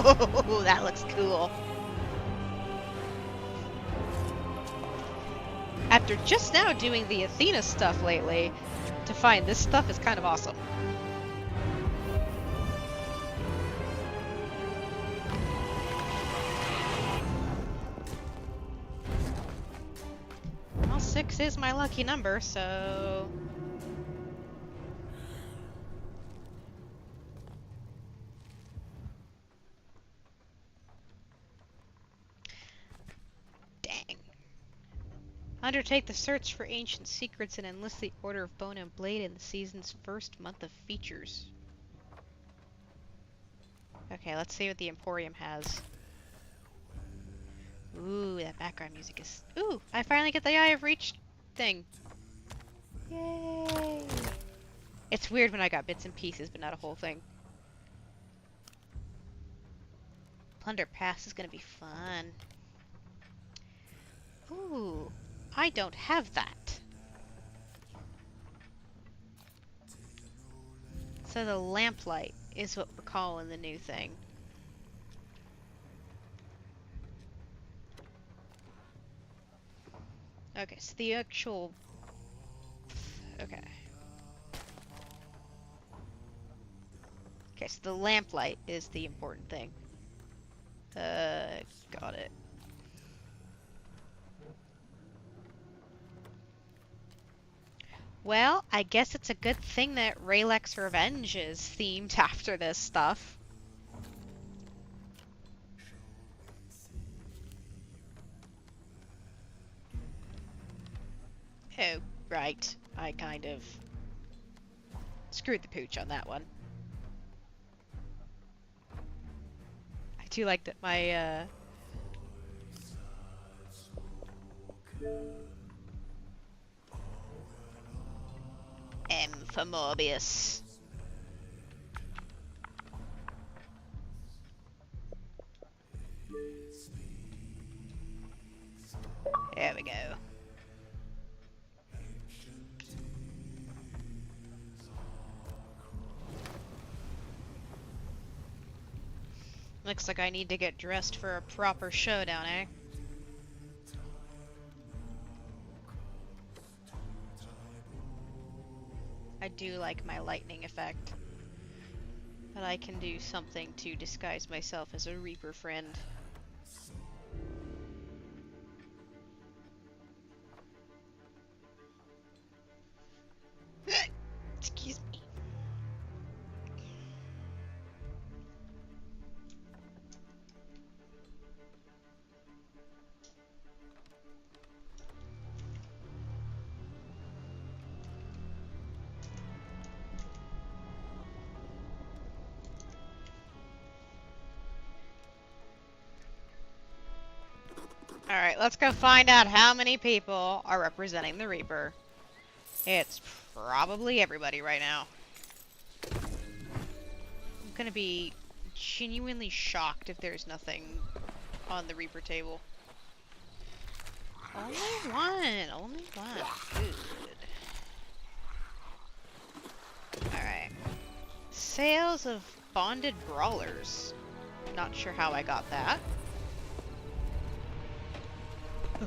Oh, that looks cool. After just now doing the Athena stuff lately, to find this stuff is kind of awesome. Well, 6 is my lucky number, so... Dang. Undertake the search for ancient secrets and enlist the Order of Bone and Blade in the season's first month of features. Okay, let's see what the Emporium has. Ooh, that background music is... Ooh, I finally get the Eye of Reach thing. Yay! It's weird when I got bits and pieces, but not a whole thing. Plunder Pass is gonna be fun. Ooh, I don't have that. So the lamplight is what we're calling the new thing. Okay, so the actual... Okay. Okay, so the lamplight is the important thing. Got it. Well, I guess it's a good thing that Rayleig's Revenge is themed after this stuff. Oh, right. I kind of screwed the pooch on that one. I do like that my, M for Morbius. There we go. Looks like I need to get dressed for a proper showdown, eh? I do like my lightning effect. But I can do something to disguise myself as a Reaper friend. Excuse me. Alright, let's go find out how many people are representing the Reaper. It's probably everybody right now. I'm gonna be genuinely shocked if there's nothing on the Reaper table. Only one! Only one. Good. Alright. Sales of bonded brawlers. Not sure how I got that.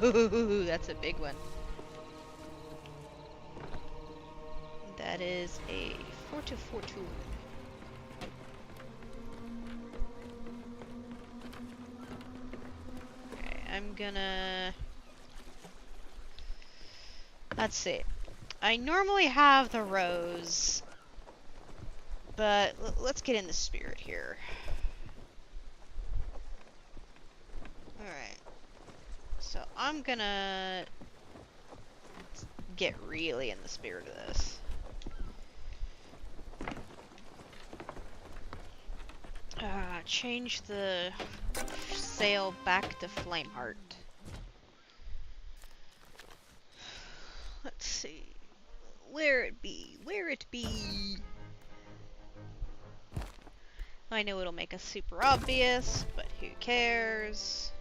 Ooh, that's a big one. That is a 4242. Okay, I'm gonna... Let's see. I normally have the rose, but let's get in the spirit here. Alright. So I'm gonna get really in the spirit of this. Change the sail back to Flameheart. Let's see. Where it be? Where it be? I know it'll make us super obvious, but who cares?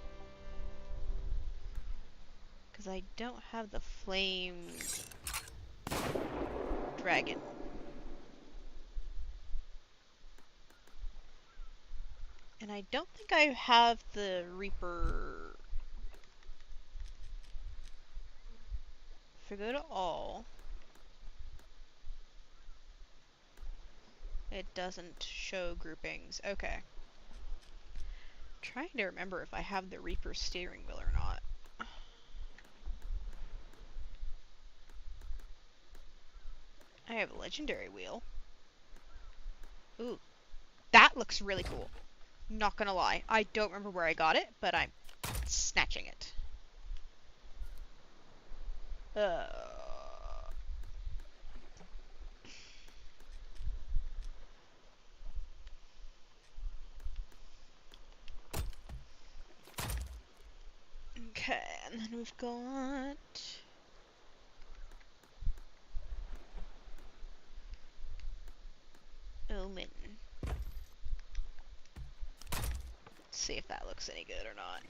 Because I don't have the flame dragon. And I don't think I have the Reaper. If we go to all, it doesn't show groupings. Okay. Trying to remember if I have the Reaper steering wheel or not. I have a legendary wheel. Ooh, that looks really cool. Not gonna lie. I don't remember where I got it, but I'm snatching it. Okay, and then we've got... Omen. Let's see if that looks any good or not.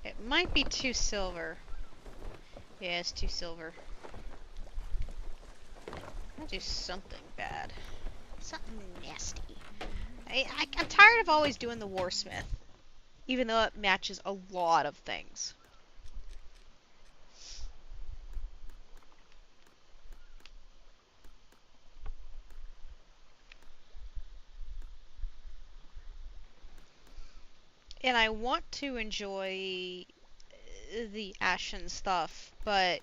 It might be too silver. Yeah, it's too silver. I'll do something bad. Something nasty. I'm tired of always doing the Warsmith. Even though it matches a lot of things. And I want to enjoy the ashen stuff, but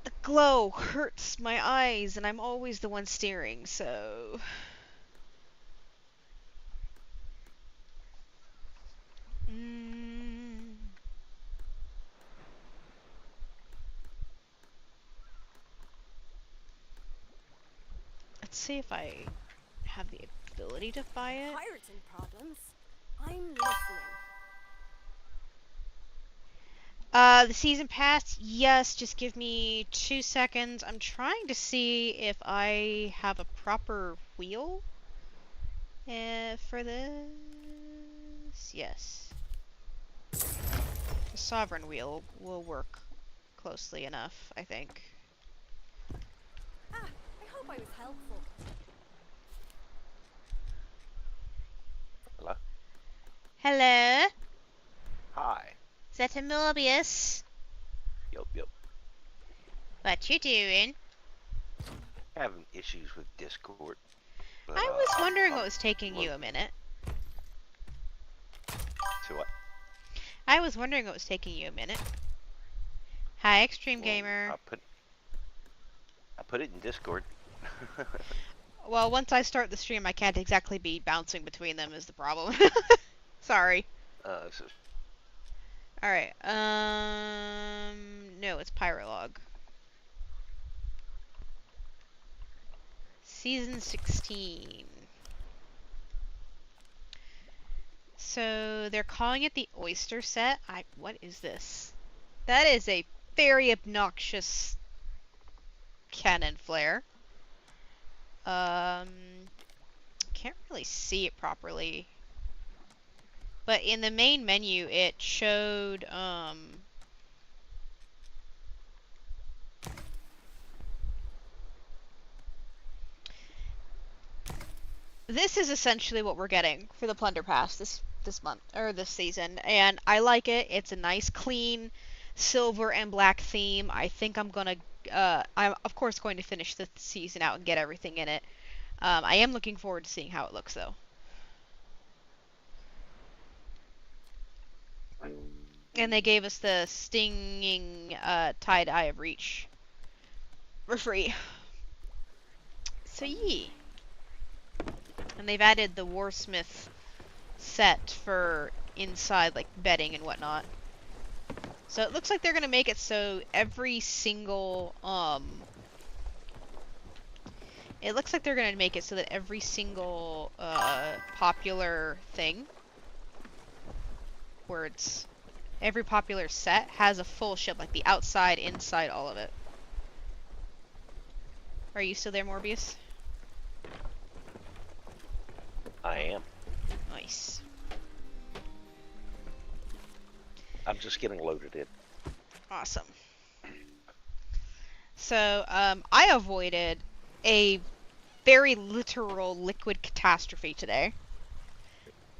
the glow hurts my eyes, and I'm always the one steering, so... Let's see if I have the ability to buy it. Pirates and problems. I'm listening. The season pass, yes, just give me 2 seconds. I'm trying to see if I have a proper wheel for this. Yes. The Sovereign wheel will work closely enough, I think. I hope I was helpful. Hello? Hello? Hi. Is that a Morbius? Yup. What you doing? Having issues with Discord. But, I was wondering what was taking you a minute. To what? I was wondering what was taking you a minute. Hi, Extreme Well, Gamer. I put it in Discord. Well, once I start the stream, I can't exactly be bouncing between them is the problem. Sorry. So Alright, no, it's Pyrolog. Season 16. So, they're calling it the Oyster Set. What is this? That is a very obnoxious cannon flare. Can't really see it properly. But in the main menu, it showed, this is essentially what we're getting for the Plunder Pass this month, or this season, and I like it. It's a nice, clean, silver and black theme. I think I'm gonna, I'm of course going to finish the season out and get everything in it. I am looking forward to seeing how it looks, though. And they gave us the stinging tie-dye of Reach for free. So yeah. And they've added the Warsmith set for inside, like, bedding and whatnot. So it looks like they're gonna make it so every single, it looks like they're gonna make it so that every single, popular thing, where it's every popular set has a full ship, like the outside, inside, all of it. Are you still there, Morbius? I am. Nice. I'm just getting loaded in. Awesome. So, I avoided a very literal liquid catastrophe today.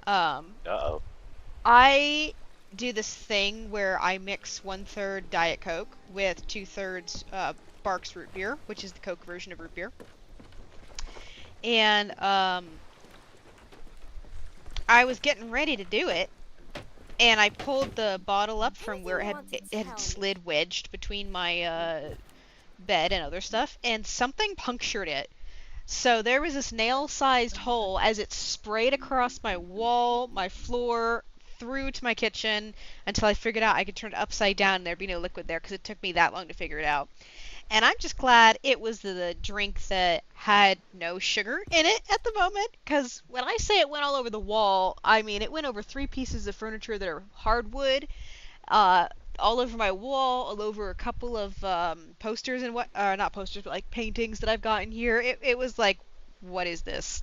Um, Uh-oh. I do this thing where I mix 1/3 Diet Coke with 2/3 Barks root beer, which is the Coke version of root beer. And I was getting ready to do it, and I pulled the bottle up from Anything where you want to it had tell me? slid wedged between my bed and other stuff, and something punctured it. So there was this nail-sized hole as it sprayed across my wall, my floor, through to my kitchen until I figured out I could turn it upside down and there'd be no liquid there because it took me that long to figure it out. And I'm just glad it was the drink that had no sugar in it at the moment, because when I say it went all over the wall, I mean it went over 3 pieces of furniture that are hardwood, uh, all over my wall, all over a couple of posters and what, not posters, but like paintings that I've got in here. It was like, what is this?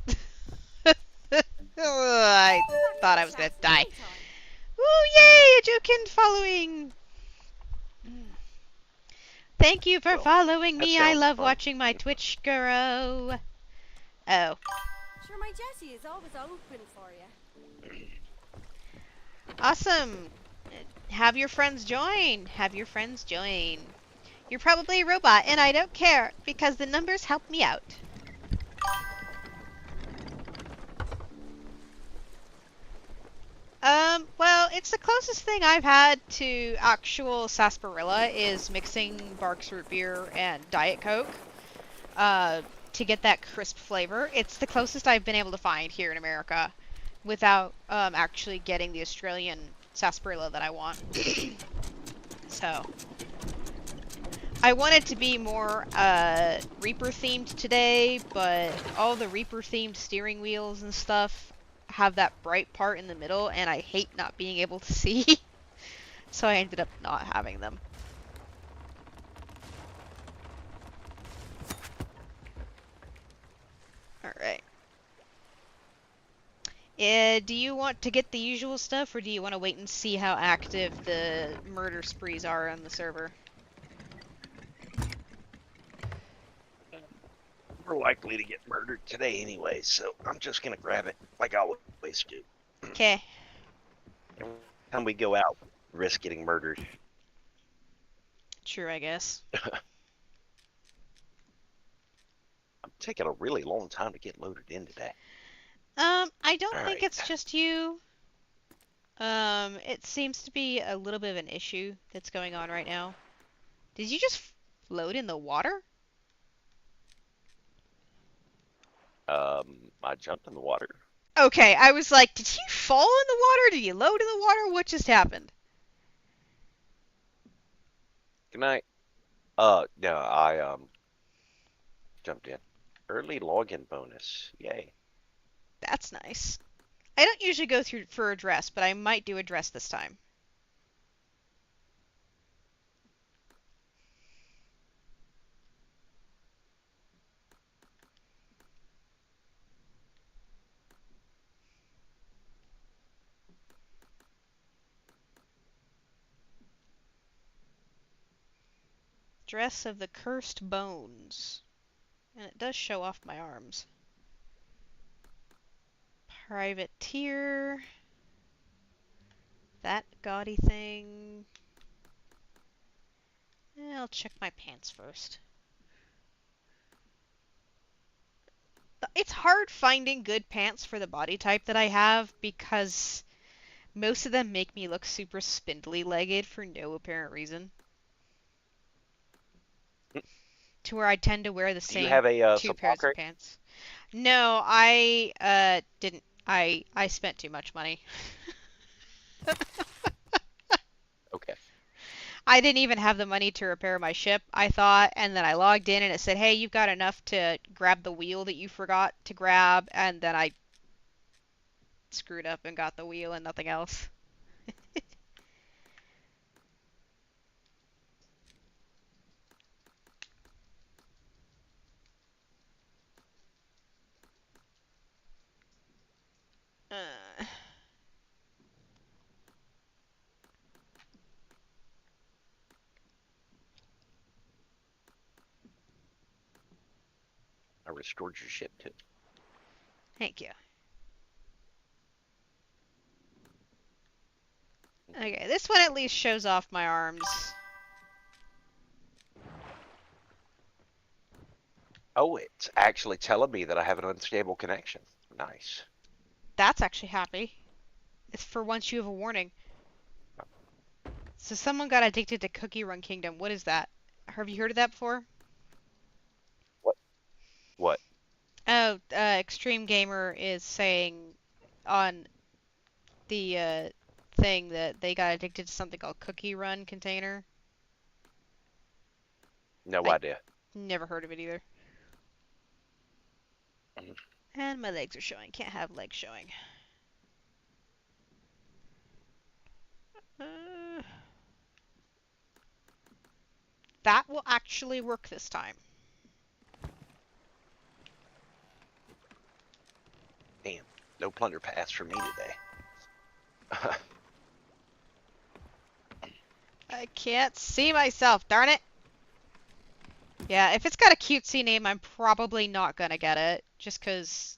I Come back thought and I was gonna chat die. anytime. Ooh, yay! A Jokin following. Thank you for Well, following that me. I sounds love fun. watching my Twitch grow. Oh, Sure, my Jessie is always open for you. awesome. Have your friends join. Have your friends join. You're probably a robot, and I don't care, because the numbers help me out. Well, it's the closest thing I've had to actual sarsaparilla is mixing Barks root beer and Diet Coke, uh, to get that crisp flavor. It's the closest I've been able to find here in America without, actually getting the Australian sarsaparilla that I want. So, I wanted to be more, Reaper themed today, but all the Reaper themed steering wheels and stuff have that bright part in the middle, and I hate not being able to see. So I ended up not having them. Alright. Do you want to get the usual stuff, or do you want to wait and see how active the murder sprees are on the server? We're likely to get murdered today anyway, so I'm just gonna grab it like I always do. Okay. Every time we go out, we risk getting murdered. True, I guess. I'm taking a really long time to get loaded in today. I don't All think right. it's just you. It seems to be a little bit of an issue that's going on right now. Did you just float in the water? I jumped in the water. Okay, I was like, did you fall in the water? Did you load in the water? What just happened? Good night. No, I jumped in. Early login bonus. Yay. That's nice. I don't usually go through for a dress, but I might do a dress this time. Dress of the Cursed Bones. And it does show off my arms. Privateer. That gaudy thing. I'll check my pants first. It's hard finding good pants for the body type that I have because most of them make me look super spindly legged for no apparent reason. To where I tend to wear the Do you same have a two supply pairs of crate? pants. No, I didn't. I spent too much money. Okay. I didn't even have the money to repair my ship, I thought, and then I logged in and it said, "Hey, you've got enough to grab the wheel that you forgot to grab," and then I screwed up and got the wheel and nothing else. Uh, I restored your ship too. Thank you. Okay, this one at least shows off my arms. Oh, it's actually telling me that I have an unstable connection. Nice. That's actually happy. It's for once you have a warning. So someone got addicted to Cookie Run Kingdom. What is that? Have you heard of that before? What? What? Oh, Extreme Gamer is saying on the thing that they got addicted to something called Cookie Run Container. No I idea. never heard of it either. Mhm. And my legs are showing. Can't have legs showing. Uh, that will actually work this time. Damn. No plunder pass for me today. I can't see myself, darn it! Yeah, if it's got a cutesy name, I'm probably not gonna get it. Just because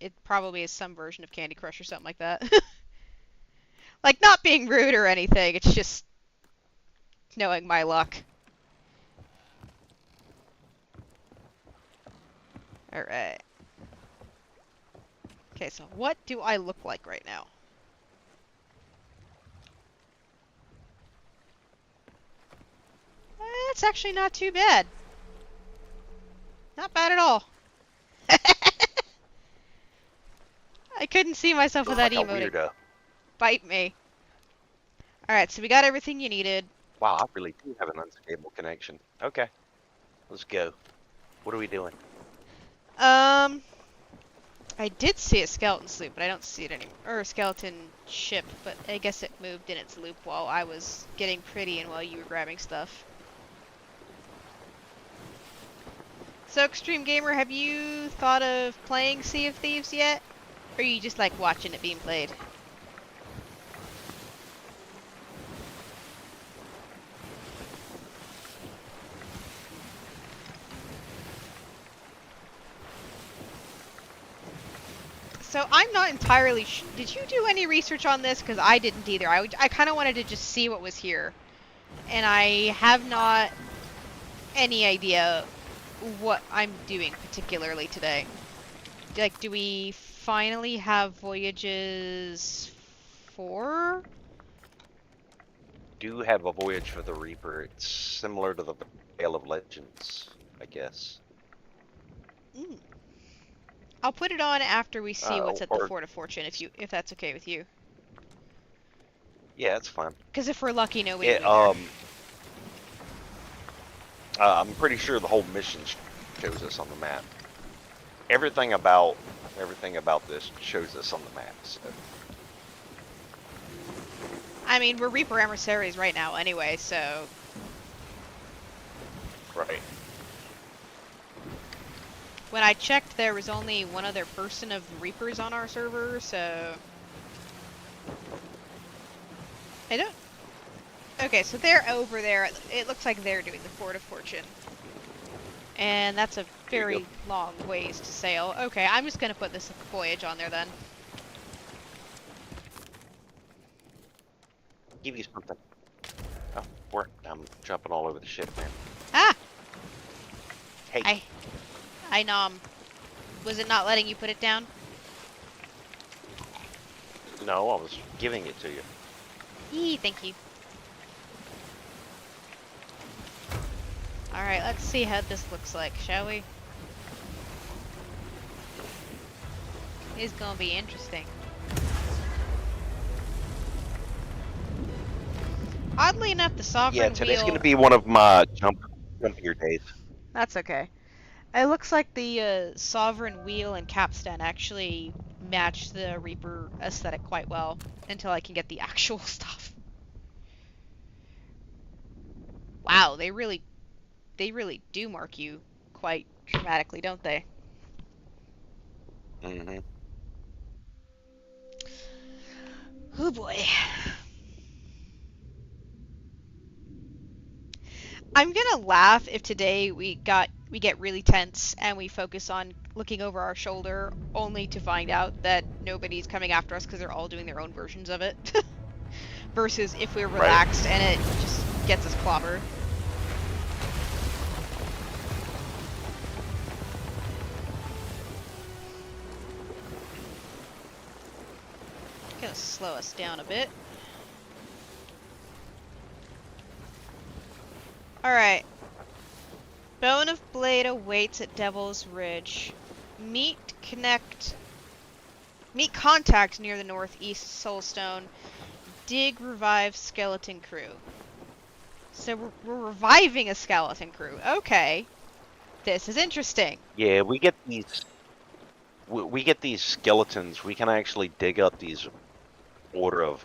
it probably is some version of Candy Crush or something like that. Like, not being rude or anything, it's just knowing my luck. Alright. Okay, so what do I look like right now? That's actually not too bad. Not bad at all. I couldn't see myself Look without like a emoting. weirdo. Bite me. Alright, so we got everything you needed. Wow, I really do have an unstable connection. Okay. Let's go. What are we doing? I did see a skeleton sloop, but I don't see it anymore. Or a skeleton ship, but I guess it moved in its loop while I was getting pretty and while you were grabbing stuff. So, Extreme Gamer, have you thought of playing Sea of Thieves yet? Or are you just like watching it being played? So I'm not entirely did you do any research on this? Because I didn't either. I kind of wanted to just see what was here. And I have not any idea what I'm doing particularly today. Like, do we finally have Voyages 4? Do have a voyage for the Reaper. It's similar to the Veil of Legends, I guess. Mm. I'll put it on after we see what's at the Or Fort of Fortune, if that's okay with you. yeah, it's fine. Because if we're lucky, nobody will It be there. I'm pretty sure the whole mission shows us on the map. Everything about this shows us on the map. So. I mean, we're Reaper emissaries right now anyway, so... Right. When I checked, there was only one other person of the Reapers on our server, so... I don't... Okay, so they're over there. It looks like they're doing the Fort of Fortune. And that's a very long ways to sail. Okay, I'm just gonna put this voyage on there then. Give you something. Oh, I'm jumping all over the ship, man. Ah! Hey. I nom. Was it not letting you put it down? No, I was giving it to you. Yee, thank you. Alright, let's see how this looks like, shall we? It's gonna be interesting. Oddly enough, the Sovereign Yeah, today's Wheel... gonna be one of my jumpier days. That's okay. It looks like the Sovereign Wheel and Capstan actually match the Reaper aesthetic quite well until I can get the actual stuff. Wow, they really do mark you quite dramatically, don't they? Mm-hmm. Oh boy. I'm gonna laugh if today we we get really tense and we focus on looking over our shoulder, only to find out that nobody's coming after us because they're all doing their own versions of it. Versus if we're Right. relaxed and it just gets us clobbered. Gonna slow us down a bit. Alright. Bone of Blade awaits at Devil's Ridge. Meet contact near the northeast soulstone. Dig revive skeleton crew. So we're reviving a skeleton crew. Okay. This is interesting. Yeah, we get these. We get these skeletons. We can actually dig up these order of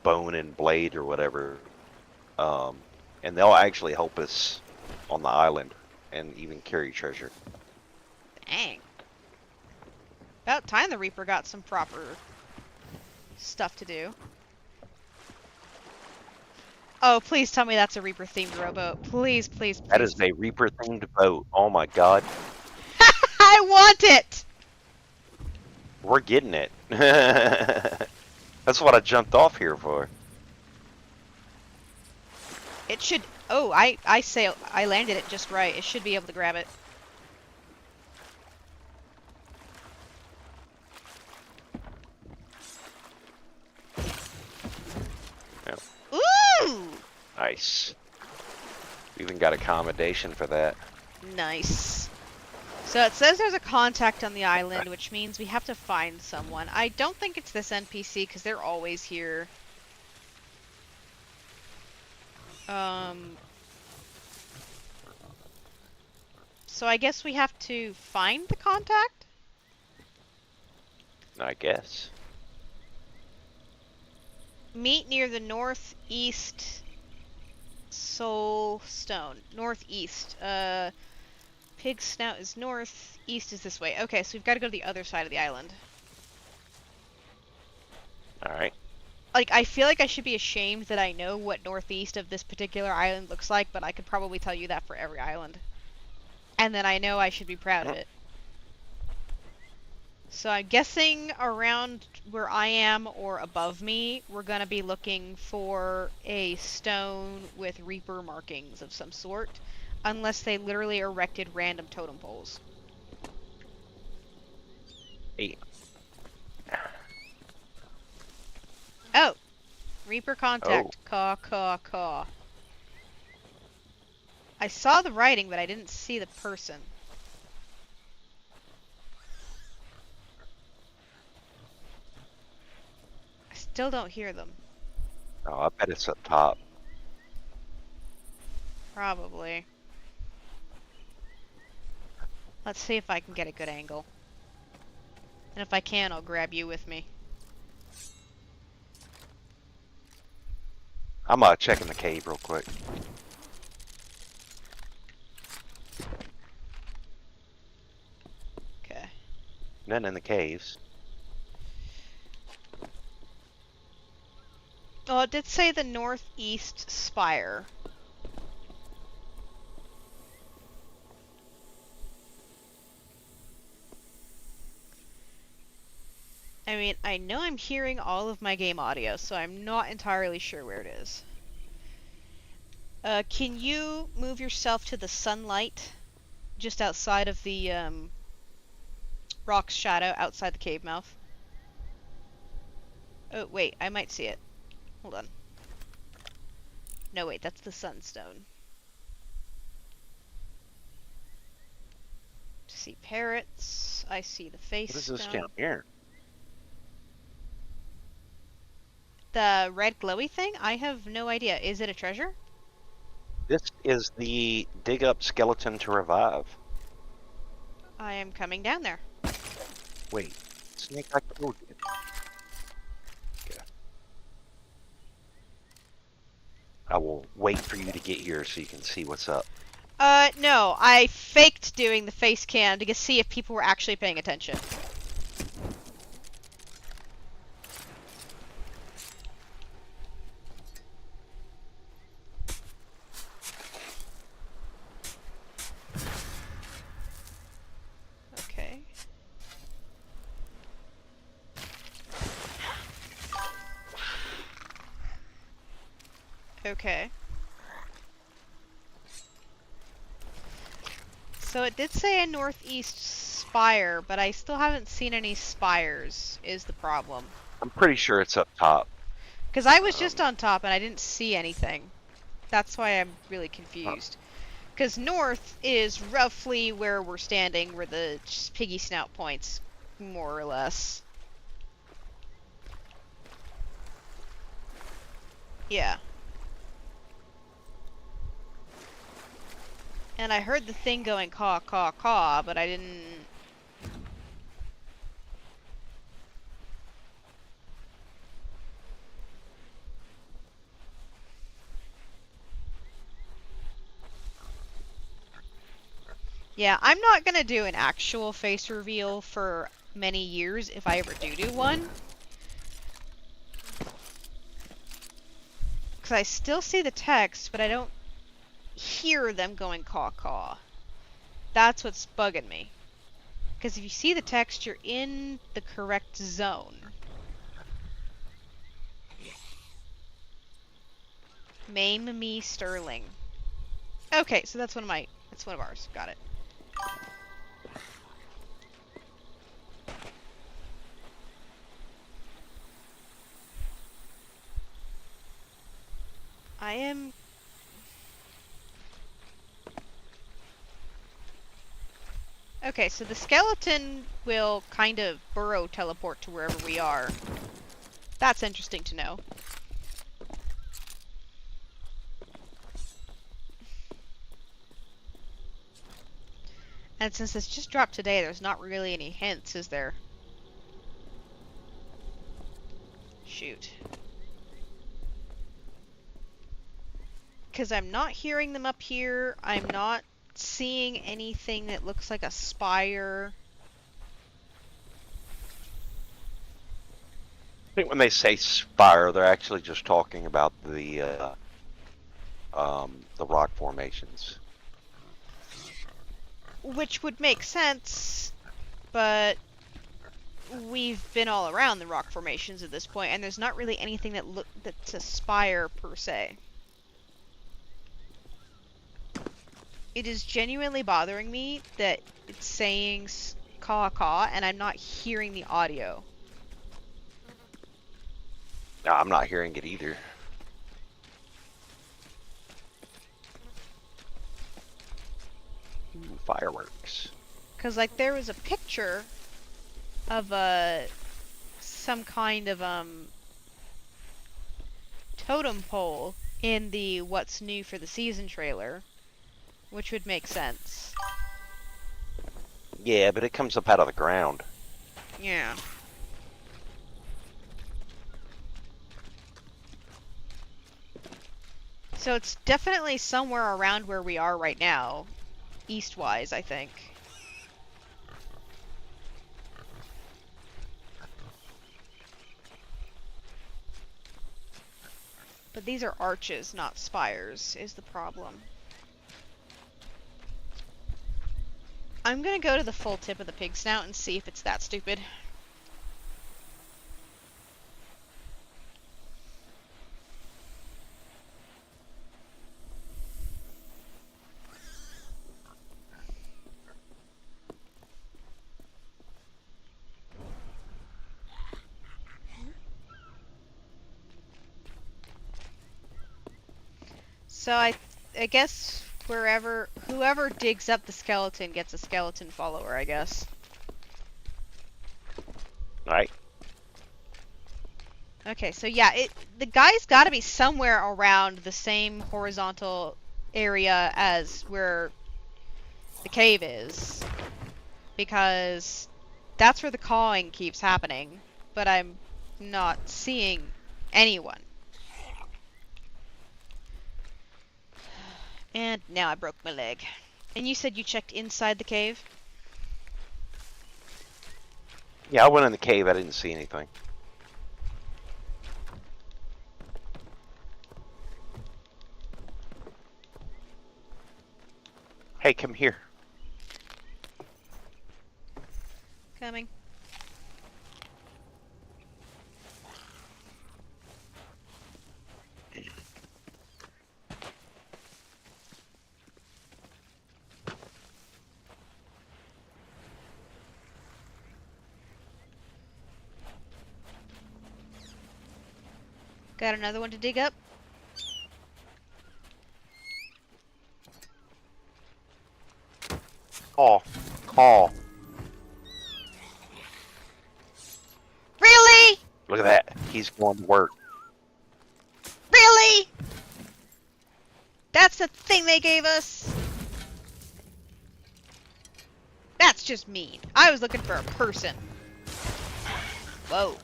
bone and blade or whatever, and they'll actually help us on the island and even carry treasure. Dang. About time the Reaper got some proper stuff to do. Oh, please tell me that's a Reaper-themed rowboat. Please, please, please. That is a Reaper-themed boat. Oh my god. I want it! We're getting it. That's what I jumped off here for. It should... Oh, I landed it just right. It should be able to grab it. Yep. Ooh! Nice. We even got accommodation for that. Nice. So it says there's a contact on the island, which means we have to find someone. I don't think it's this NPC, because they're always here. So I guess we have to find the contact? I guess. Meet near the northeast soul stone. Northeast. Pig snout is north, east is this way. Okay, so we've got to go to the other side of the island. Alright. Like, I feel like I should be ashamed that I know what northeast of this particular island looks like, but I could probably tell you that for every island. And then I know I should be proud of it. So I'm guessing around where I am or above me, we're going to be looking for a stone with Reaper markings of some sort. Unless they literally erected random totem poles. Hey. Oh! Reaper contact. Oh. Caw, caw, caw. I saw the writing, but I didn't see the person. I still don't hear them. Oh, I bet it's up top. Probably. Let's see if I can get a good angle. And if I can, I'll grab you with me. I'm checking the cave real quick. Okay. Nothing in the caves. Oh, it did say the northeast spire. I mean, I know I'm hearing all of my game audio, so I'm not entirely sure where it is. Can you move yourself to the sunlight just outside of the rock's shadow outside the cave mouth? Oh, wait, I might see it. Hold on. No, wait, that's the sunstone. See parrots. I see the face What is this stone. down here? The red glowy thing? I have no idea. Is it a treasure? This is the dig up skeleton to revive. I am coming down there. Wait, Snake, I told you. Okay. I will wait for you to get here so you can see what's up. No. I faked doing the face cam to see if people were actually paying attention. Okay. So it did say a northeast spire, but I still haven't seen any spires, is the problem. I'm pretty sure it's up top. Because I was just Um, on top and I didn't see anything. That's why I'm really huh. confused. Because north is roughly where we're standing, where the piggy snout points, more or less. Yeah. And I heard the thing going caw, caw, caw, but I didn't... Yeah, I'm not gonna do an actual face reveal for many years if I ever do one. Because I still see the text, but I don't hear them going caw, caw. That's what's bugging me. Because if you see the text, you're in the correct zone. Maim me Sterling. Okay, so that's one of ours. Got it. I am... Okay, so the skeleton will kind of burrow teleport to wherever we are. That's interesting to know. And since this just dropped today, there's not really any hints, is there? Shoot. Because I'm not hearing them up here. I'm not seeing anything that looks like a spire. I think when they say spire, they're actually just talking about the rock formations. Which would make sense, but we've been all around the rock formations at this point, and there's not really anything that's a spire per se. It is genuinely bothering me that it's saying caw caw, and I'm not hearing the audio. No, I'm not hearing it either. Ooh, fireworks. Because, like, there was a picture of some kind of totem pole in the What's New for the Season trailer, which would make sense. Yeah, but it comes up out of the ground. Yeah. So it's definitely somewhere around where we are right now, east-wise, I think. But these are arches, not spires, is the problem. I'm gonna go to the full tip of the pig snout and see if it's that stupid. So I guess whoever digs up the skeleton gets a skeleton follower, I guess. Right? Okay, so yeah, the guy's got to be somewhere around the same horizontal area as where the cave is, because that's where the cawing keeps happening, but I'm not seeing anyone. And now I broke my leg. And you said you checked inside the cave? Yeah, I went in the cave. I didn't see anything. Hey, come here. Coming. Got another one to dig up. Call. Call. Really? Look at that. He's going to work. Really? That's the thing they gave us? That's just mean. I was looking for a person. Whoa.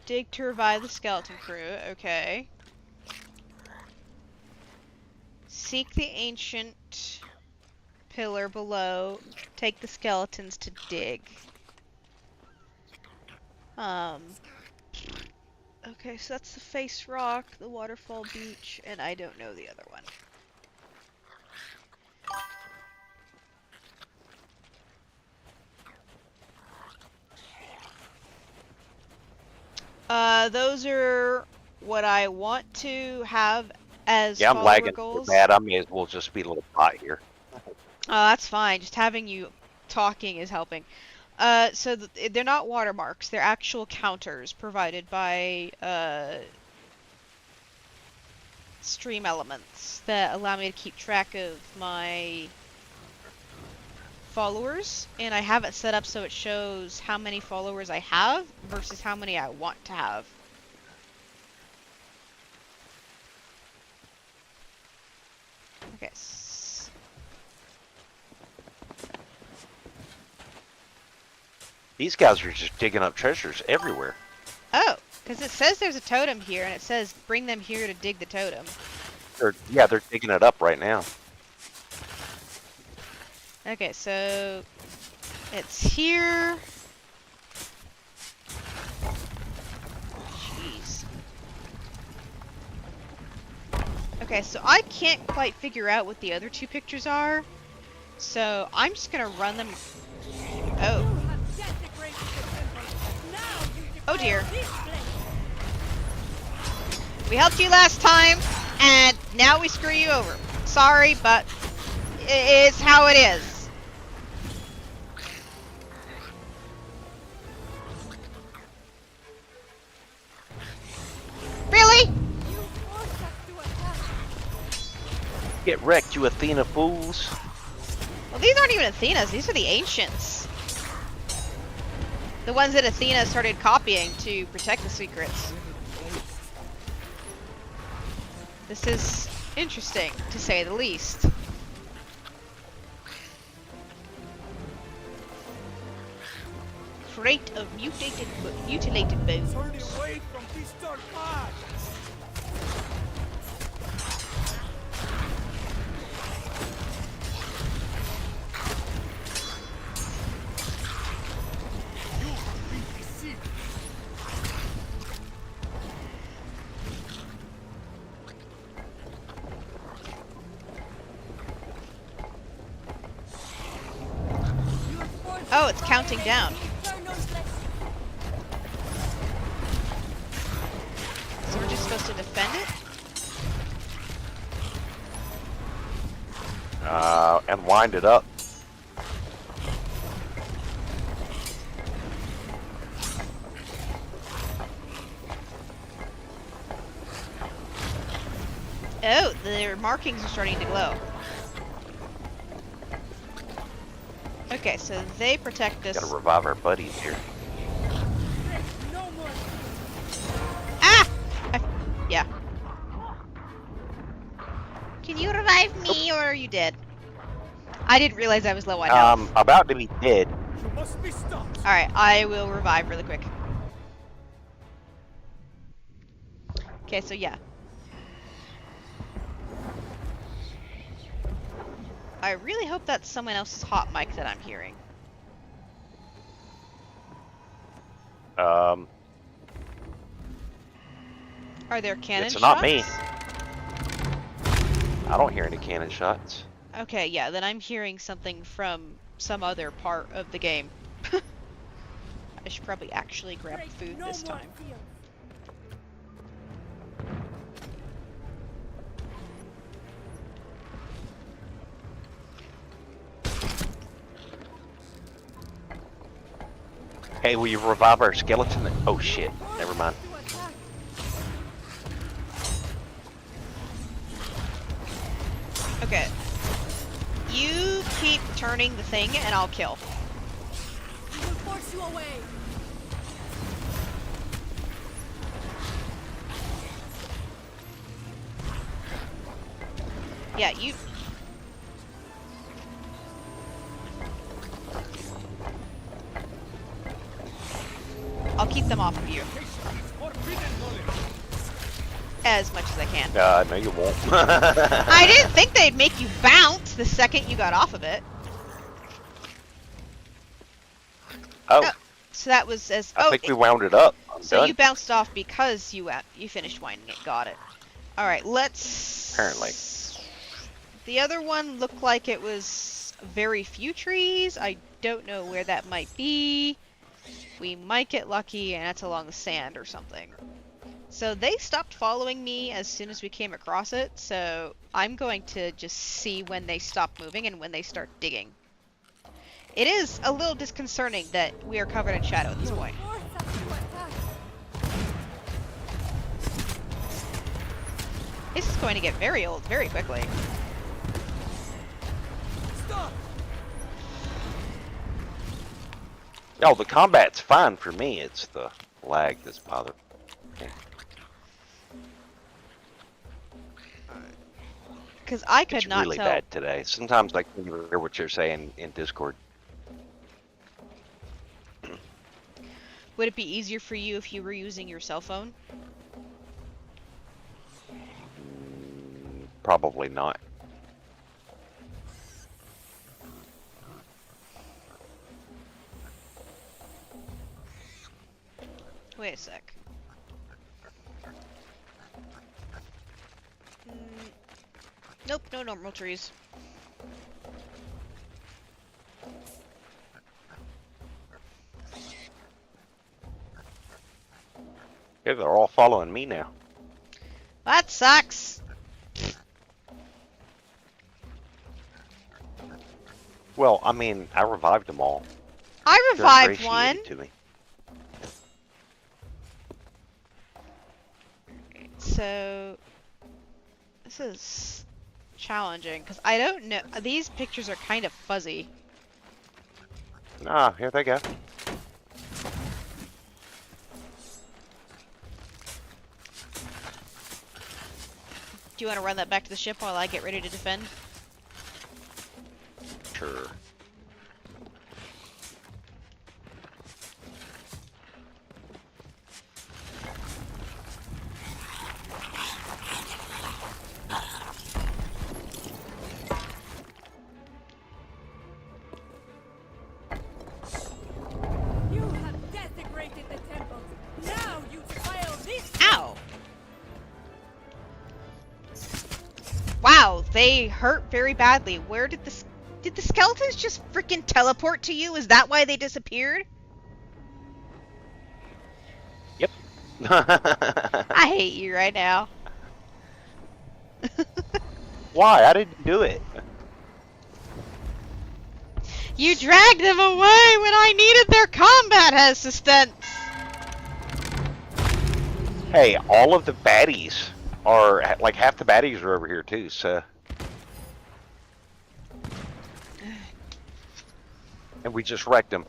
Dig to revive the skeleton crew. Okay. Seek the ancient pillar below. Take the skeletons to dig. Okay, so that's the face rock, the waterfall beach, and I don't know the other one. Those are what I want to have as Yeah, I'm follower lagging so goals. bad. I may as well just be a little hot here. Oh, that's fine. Just having you talking is helping. So they're not watermarks. They're actual counters provided by stream elements that allow me to keep track of my followers, and I have it set up so it shows how many followers I have versus how many I want to have. Okay. These guys are just digging up treasures everywhere. Oh, because it says there's a totem here, and it says bring them here to dig the totem. They're digging it up right now. Okay, so it's here. Jeez. Okay, so I can't quite figure out what the other two pictures are, so I'm just gonna run them. Oh. Oh dear. We helped you last time, and now we screw you over. Sorry, but it's how it is. Really? Get wrecked, you Athena fools. Well, these aren't even Athena's. These are the ancients. The ones that Athena started copying to protect the secrets. This is interesting, to say the least. Crate of mutilated bones. Turn away from this dark path. Oh, it's counting down. So we're just supposed to defend it? And wind it up. Oh, their markings are starting to glow. Okay, so they protect us. Gotta revive our buddies here. Ah! Yeah. Can you revive me, or are you dead? I didn't realize I was low on health. About to be dead. You must be stopped. Alright, I will revive really quick. Okay, so yeah. I really hope that's someone else's hot mic that I'm hearing. Are there cannon It's shots? not me. I don't hear any cannon shots. Okay, yeah, then I'm hearing something from some other part of the game. I should probably actually grab food this time. Hey, will you revive our skeleton? Oh shit! Never mind. To attack. Okay. You keep turning the thing and I'll kill. We will force you away. Yeah, you... I'll keep them off of you as much as I can. No, you won't. I didn't think they'd make you bounce the second you got off of it. Oh, No. So that was as... I think we wound it up. I'm so done. you bounced off because you finished winding it. Got it. Alright, let's... Apparently. The other one looked like it was very few trees. I don't know where that might be. We might get lucky and it's along the sand or something. So they stopped following me as soon as we came across it, so I'm going to just see when they stop moving and when they start digging. It is a little disconcerting that we are covered in shadow at this point. Force us to attack. This is going to get very old very quickly. Stop! Oh, the combat's fine for me. It's the lag that's bothering me. Because I could It's not really tell. bad today. Sometimes I can't even hear what you're saying in Discord. Would it be easier for you if you were using your cell phone? Probably not. Wait a sec. Nope, no normal trees. Yeah, they're all following me now. That sucks. Well, I mean, I revived them all. I They're revived one. ingratiated to me. So this is challenging because I don't know. These pictures are kind of fuzzy. Ah, here they go. Do you want to run that back to the ship while I get ready to defend? Sure. You have desecrated the temple. Now you defile this. Ow! Wow, they hurt very badly. Where did the skeletons just freaking teleport to you? Is that why they disappeared? Yep. I hate you right now. Why? I didn't do it. You dragged them away when I needed their combat assistance. Hey, all of the baddies are, like, half the baddies are over here too, so. And we just wrecked them.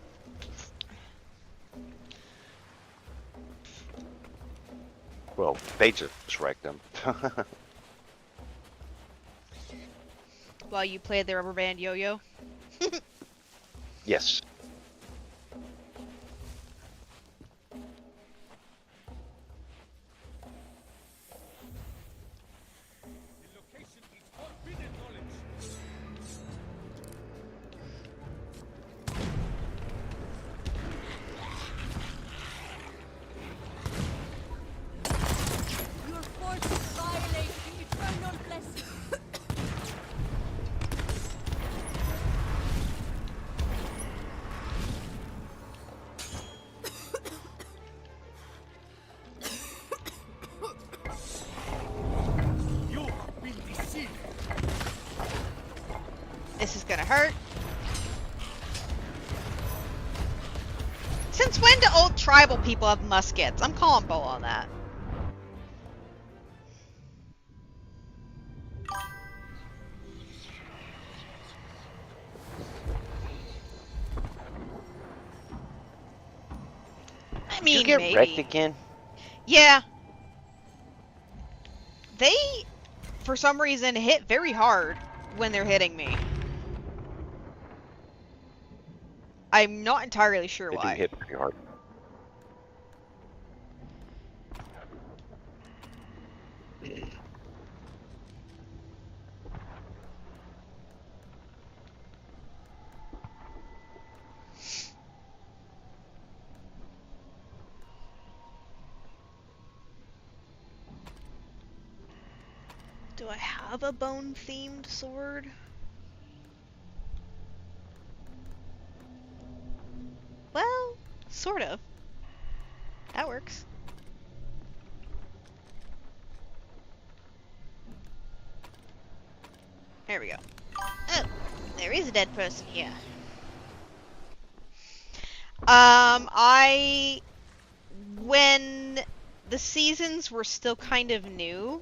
Well, they just wrecked them. While you played the rubber band yo-yo. Yes. The location is forbidden knowledge. Your forces violate the eternal blessing. You have been deceived. This is gonna hurt. Since when do old tribal people have muskets? I'm calling bull on that. I Did mean, you get maybe. wrecked again? Yeah. They, for some reason, hit very hard when they're hitting me. I'm not entirely sure They do why. hit pretty hard. Do I have a bone-themed sword? Well, sort of. That works. There we go. Oh, there is a dead person here. When the seasons were still kind of new,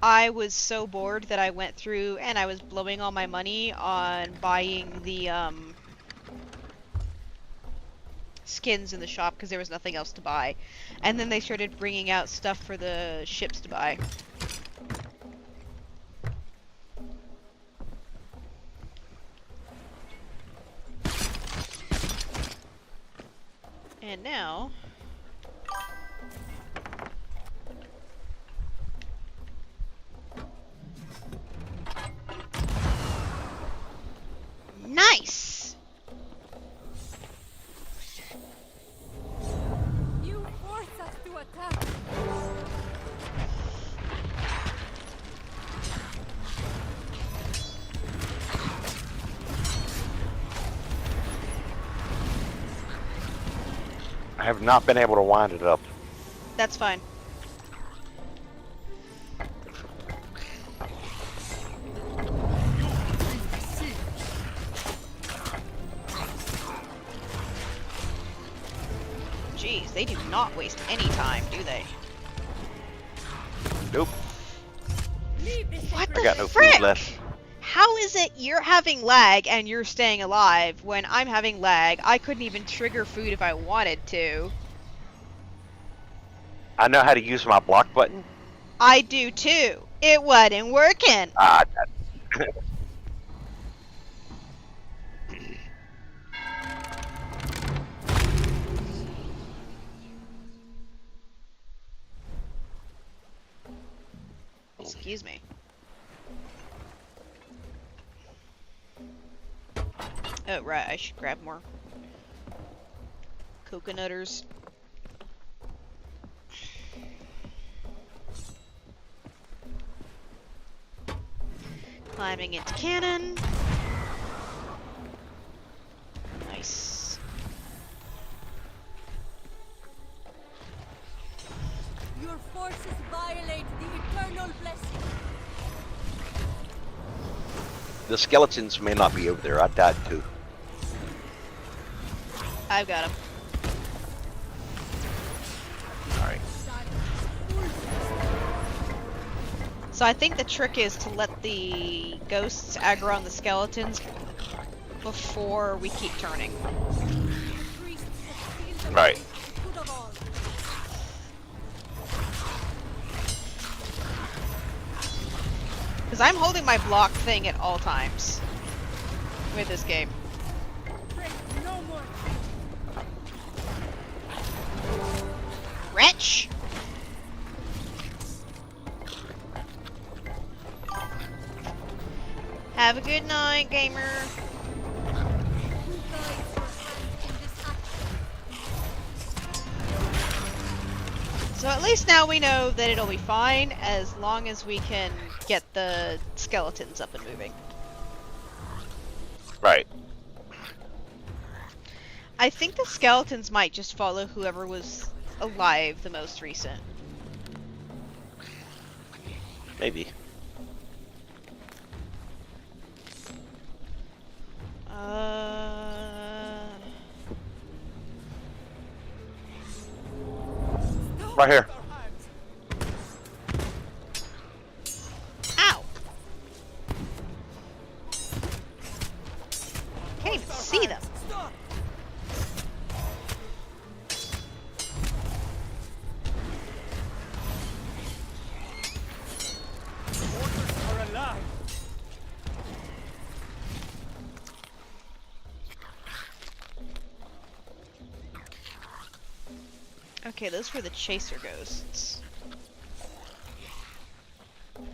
I was so bored that I went through and I was blowing all my money on buying the, skins in the shop because there was nothing else to buy. And then they started bringing out stuff for the ships to buy. And now... Nice! You force us to attack. I have not been able to wind it up. That's fine. Jeez, they do not waste any time, do they? Nope. Leave this What I the got no frick? food left. How is it you're having lag and you're staying alive when I'm having lag? I couldn't even trigger food if I wanted to. I know how to use my block button. I do too. It wasn't working. Ah, Excuse me. Oh, right, I should grab more coconutters. Climbing into cannon. Nice. Your forces violate the eternal blessing. the skeletons may not be over there. I died too. I've got him. Alright. So I think the trick is to let the ghosts aggro on the skeletons before we keep turning. Priests of the Right. good of all. Because I'm holding my block thing at all times with this game. Pray no more. Wretch! Have a good night, gamer. Who guides your hand in this action? So at least now we know that it'll be fine as long as we can get the skeletons up and moving. Right. I think the skeletons might just follow whoever was alive the most recent. Maybe. Right here. Our hands. Ow! Can't even see them. Stop! Orders are alive. Okay, those were the chaser ghosts. No,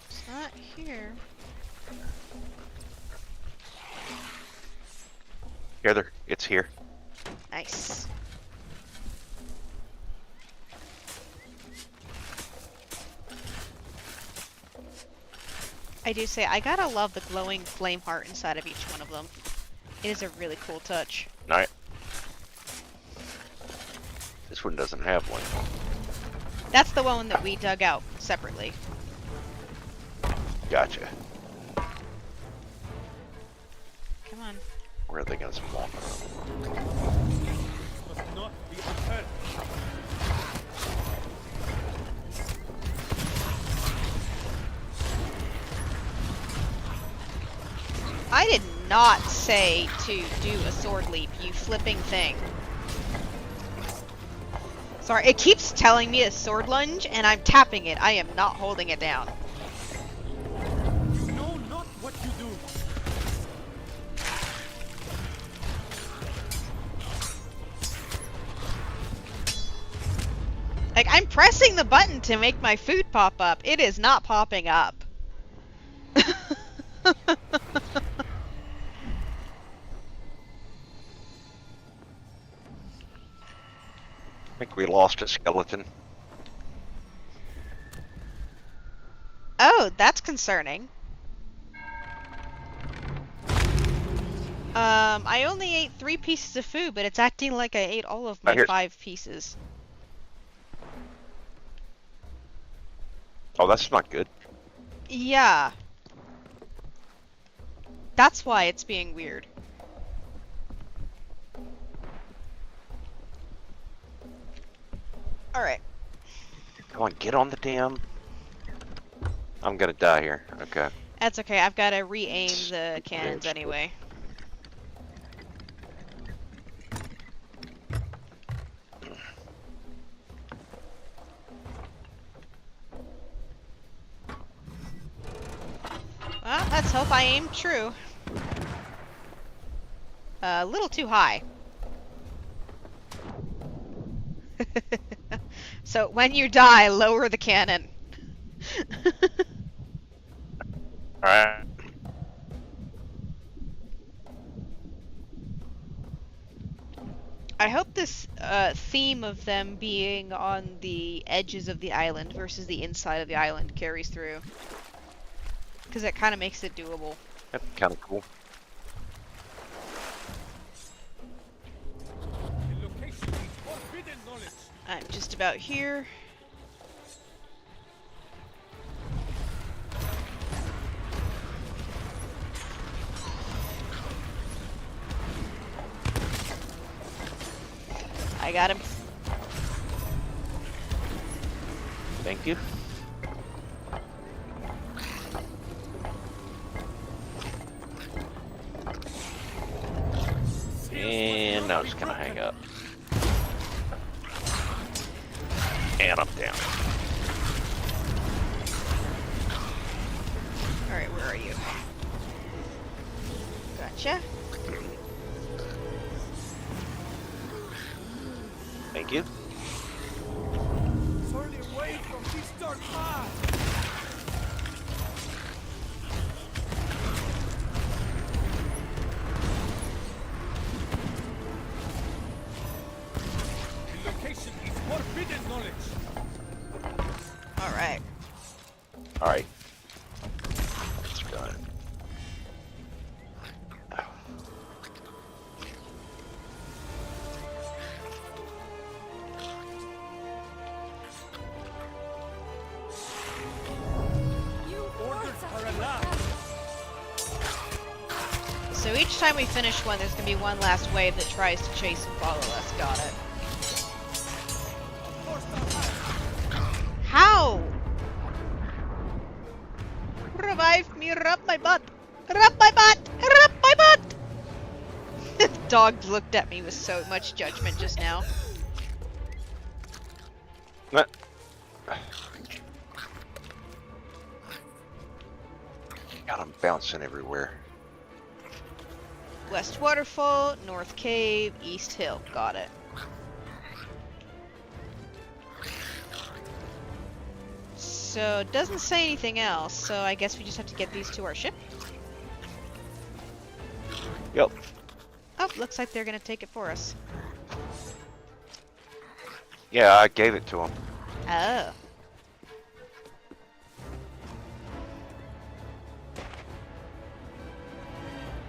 it's not here. Here, there. It's here. Nice. I do say, I gotta love the glowing flame heart inside of each one of them. It is a really cool touch. All right. This one doesn't have one. That's the one that we dug out separately. Gotcha. Come on. Where are they gonna spawn? Must not be unheard. I did not say to do a sword leap, you flipping thing. Sorry, it keeps telling me a sword lunge, and I'm tapping it. I am not holding it down. You know not what you do. Like, I'm pressing the button to make my food pop up. It is not popping up. I think we lost a skeleton. Oh, that's concerning. I only ate 3 pieces of food, but it's acting like I ate all of my Right here. 5 pieces. Oh, that's not good. Yeah. That's why it's being weird. Alright. Come on, get on the damn. I'm gonna die here. Okay. That's okay, I've got to re-aim the cannons anyway. Well, let's hope I aim true. A little too high. So when you die, lower the cannon. Alright. I hope this theme of them being on the edges of the island versus the inside of the island carries through. Because it kind of makes it doable. That's kind of cool. The location is forbidden knowledge. I'm just about here. I got him. Thank you. And now I'm just gonna hang up. And I'm down. Alright, where are you? Gotcha. Thank you. Turn away from this dark path. The location is forbidden knowledge. Alright. Alright. Let's go. each time we finish one, there's gonna be one last wave that tries to chase and follow us. Got it. How? Revive me, rub my butt! Rub my butt! Rub my butt! The dog looked at me with so much judgment just now. What? God, I'm bouncing everywhere. West Waterfall, North Cave, East Hill. Got it. So, it doesn't say anything else, so I guess we just have to get these to our ship. Yep. Oh, looks like they're gonna take it for us. Yeah, I gave it to him. Oh.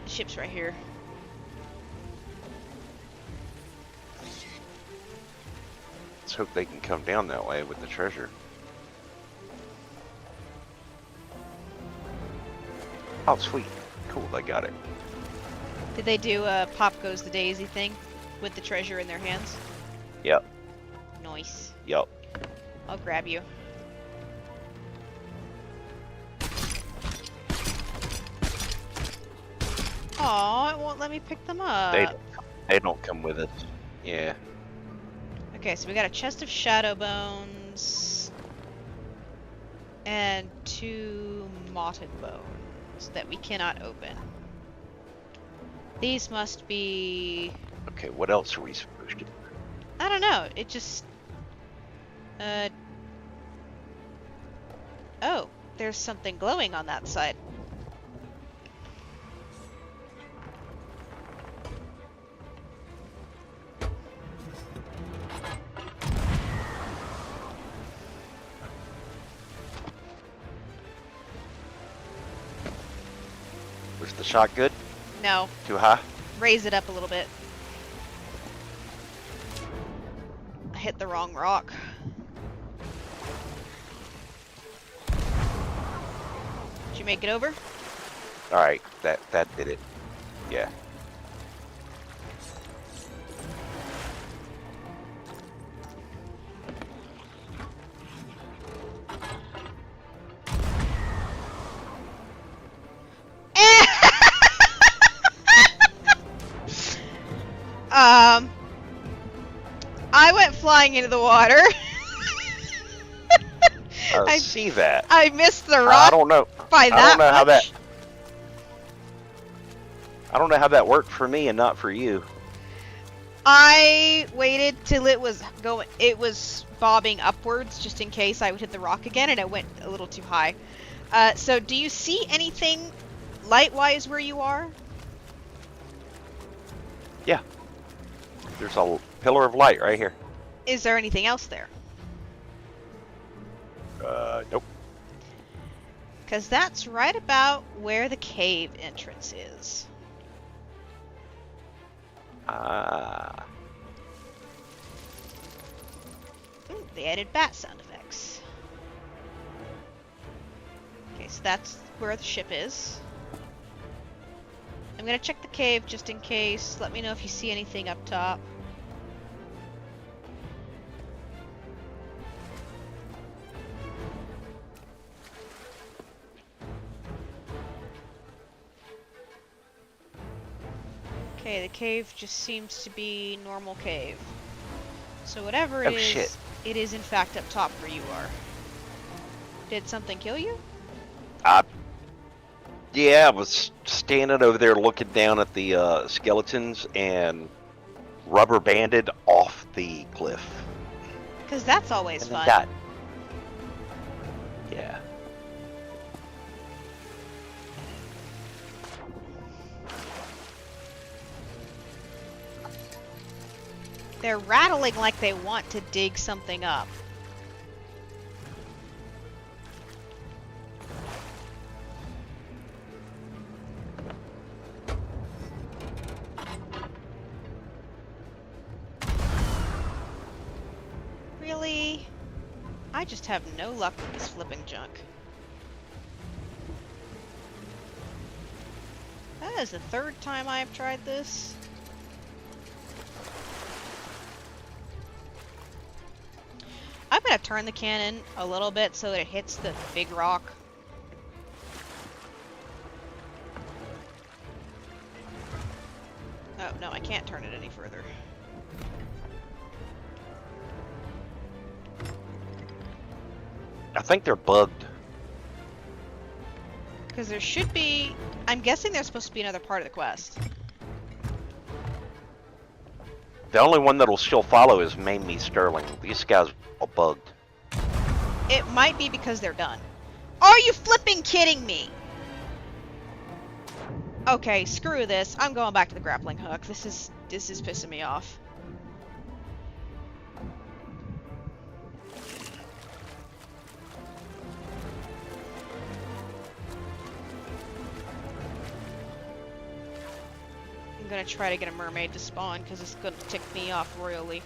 The ship's right here. Let's hope they can come down that way with the treasure. Oh, sweet. Cool, they got it. Did they do a Pop Goes the Daisy thing with the treasure in their hands? Yep. Nice. Yep. I'll grab you. Aw, it won't let me pick them up. They don't come with us. Yeah. Okay, so we got a chest of shadow bones and 2 motted bones that we cannot open. These must be... Okay, what else are we supposed to do? I don't know, it just... Oh, there's something glowing on that side. Was the shot good? No, Too high? raise it up a little bit. I hit the wrong rock. Did you make it over? Alright, that did it. Yeah. I went flying into the water. I see that. I missed the rock I don't know. by that I don't know how that. much. I don't know how that worked for me and not for you. I waited till it was going. It was bobbing upwards just in case I would hit the rock again, and it went a little too high. So, do you see anything light-wise where you are? Yeah. There's a pillar of light right here. Is there anything else there? Nope. Because that's right about where the cave entrance is. Ah. Ooh, they added bat sound effects. Okay, so that's where the ship is. I'm gonna check the cave just in case. Let me know if you see anything up top. Okay, the cave just seems to be normal cave. So whatever it Oh, is, shit. it is in fact up top where you are. Did something kill you? Yeah, I was standing over there looking down at the skeletons and rubber banded off the cliff. Because that's always And fun. then died. Yeah. They're rattling like they want to dig something up. Really? I just have no luck with this flipping junk. That is the third time I've tried this. I'm gonna turn the cannon a little bit so that it hits the big rock. Oh, no, I can't turn it any further. I think they're bugged. Because there should be... I'm guessing there's supposed to be another part of the quest. The only one that'll still follow is Main Me Sterling. These guys are bugged. It might be because they're done. Are you flipping kidding me? Okay, screw this. I'm going back to the grappling hook. This is pissing me off. I'm gonna try to get a mermaid to spawn because it's gonna tick me off royally.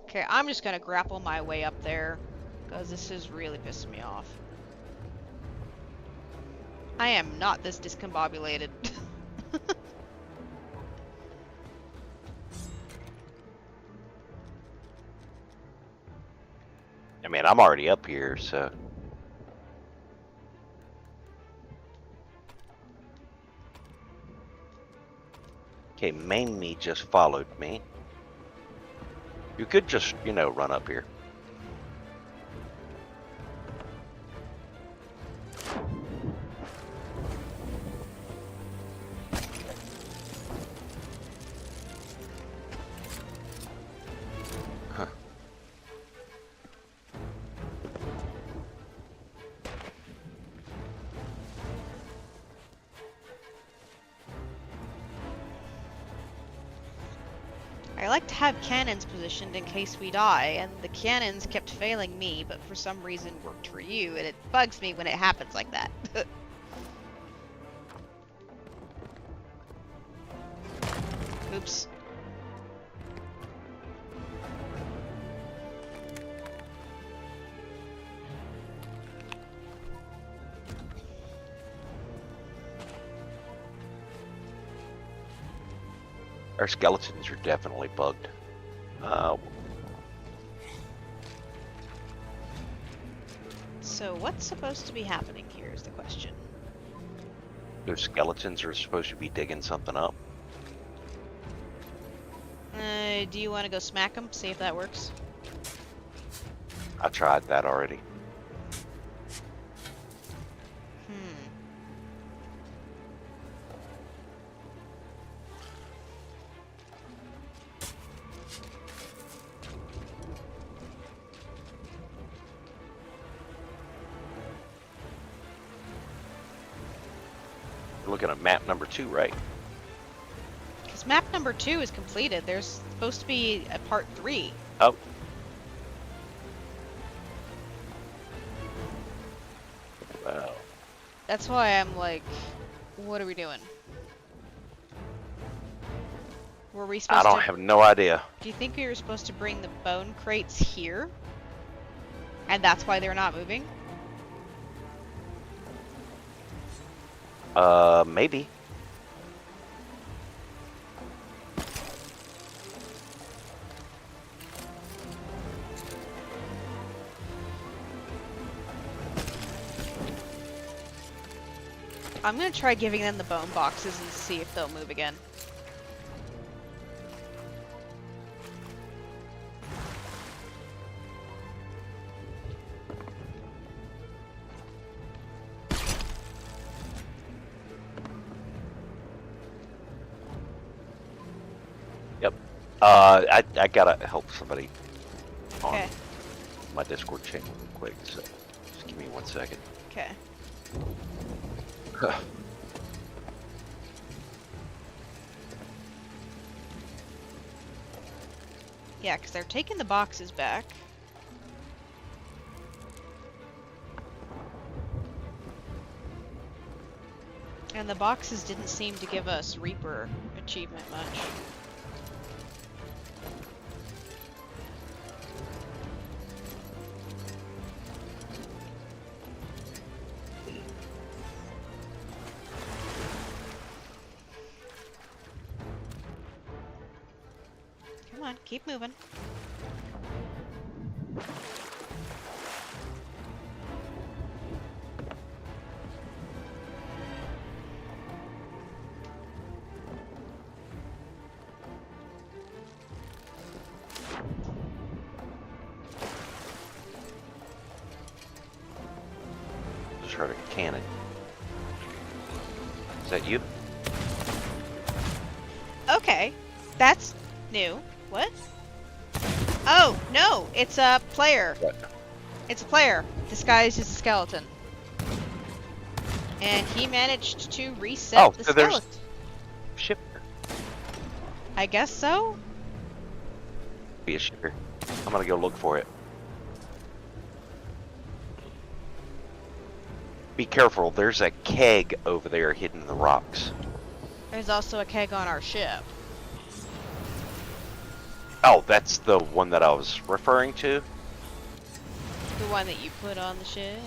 Okay, I'm just gonna grapple my way up there because this is really pissing me off. I am not this discombobulated. I mean, I'm already up here, so... Okay, Main Me just followed me. You could just, you know, run up here. Huh. I like to have cannons positioned in case we die, and the cannons kept failing me, but for some reason worked for you, and it bugs me when it happens like that. Oops. Our skeletons are definitely bugged. So what's supposed to be happening here is the question. Those skeletons are supposed to be digging something up. Do you want to go smack them? See if that works. I tried that already. We're looking at map number 2, right? Because map number 2 is completed. There's supposed to be a part 3. Oh. Wow. That's why I'm like, what are we doing? Were we supposed I don't to... have no idea. Do you think we were supposed to bring the bone crates here? And that's why they're not moving? Maybe. I'm gonna try giving them the bone boxes and see if they'll move again. Yep. I gotta help somebody on Okay. my Discord channel real quick, so just give me 1 second. Okay. Yeah, because they're taking the boxes back. And the boxes didn't seem to give us Reaper achievement much. Come on, keep moving. Just heard a cannon. Is that you? Okay, that's new. What? Oh, no, it's a player. What? It's a player disguised as a skeleton. And he managed to reset Oh, the so there's- skeleton. Ship. I guess so? Be a shipper. I'm gonna go look for it. Be careful, there's a keg over there hidden in the rocks. There's also a keg on our ship. Oh, that's the one that I was referring to? The one that you put on the ship.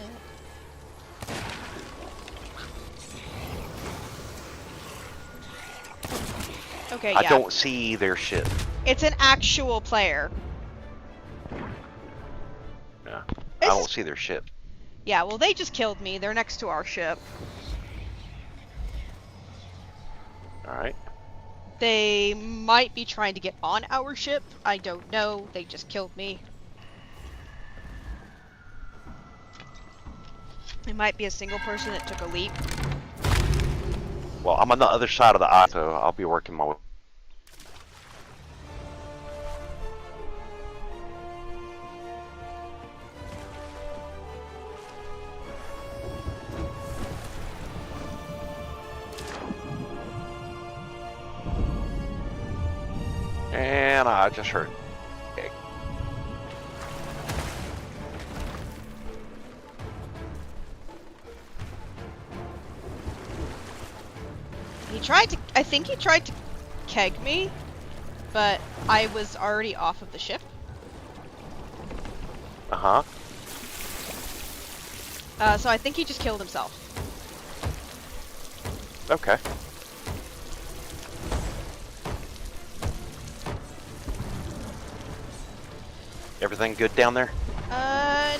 Okay, yeah. I don't see their ship. It's an actual player. Yeah. I This don't is- see their ship. Yeah, well, they just killed me. They're next to our ship. Alright. They might be trying to get on our ship. I don't know. They just killed me. It might be a single person that took a leap. Well, I'm on the other side of the eye, so I'll be working my way. And I just heard. Okay. He tried to. I think he tried to keg me, but I was already off of the ship. Uh-huh. So I think he just killed himself. Okay. Everything good down there?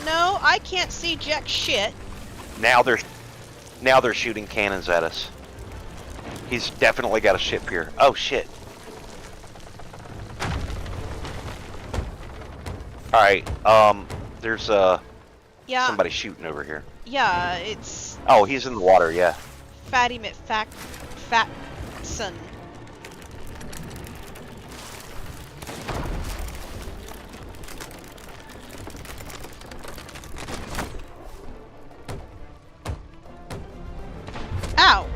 No, I can't see jack shit. Now they're shooting cannons at us. He's definitely got a ship here. Oh shit. Alright, there's Yeah, somebody shooting over here. yeah, it's Oh, he's in the water, yeah. Fatty Fatson. Ow!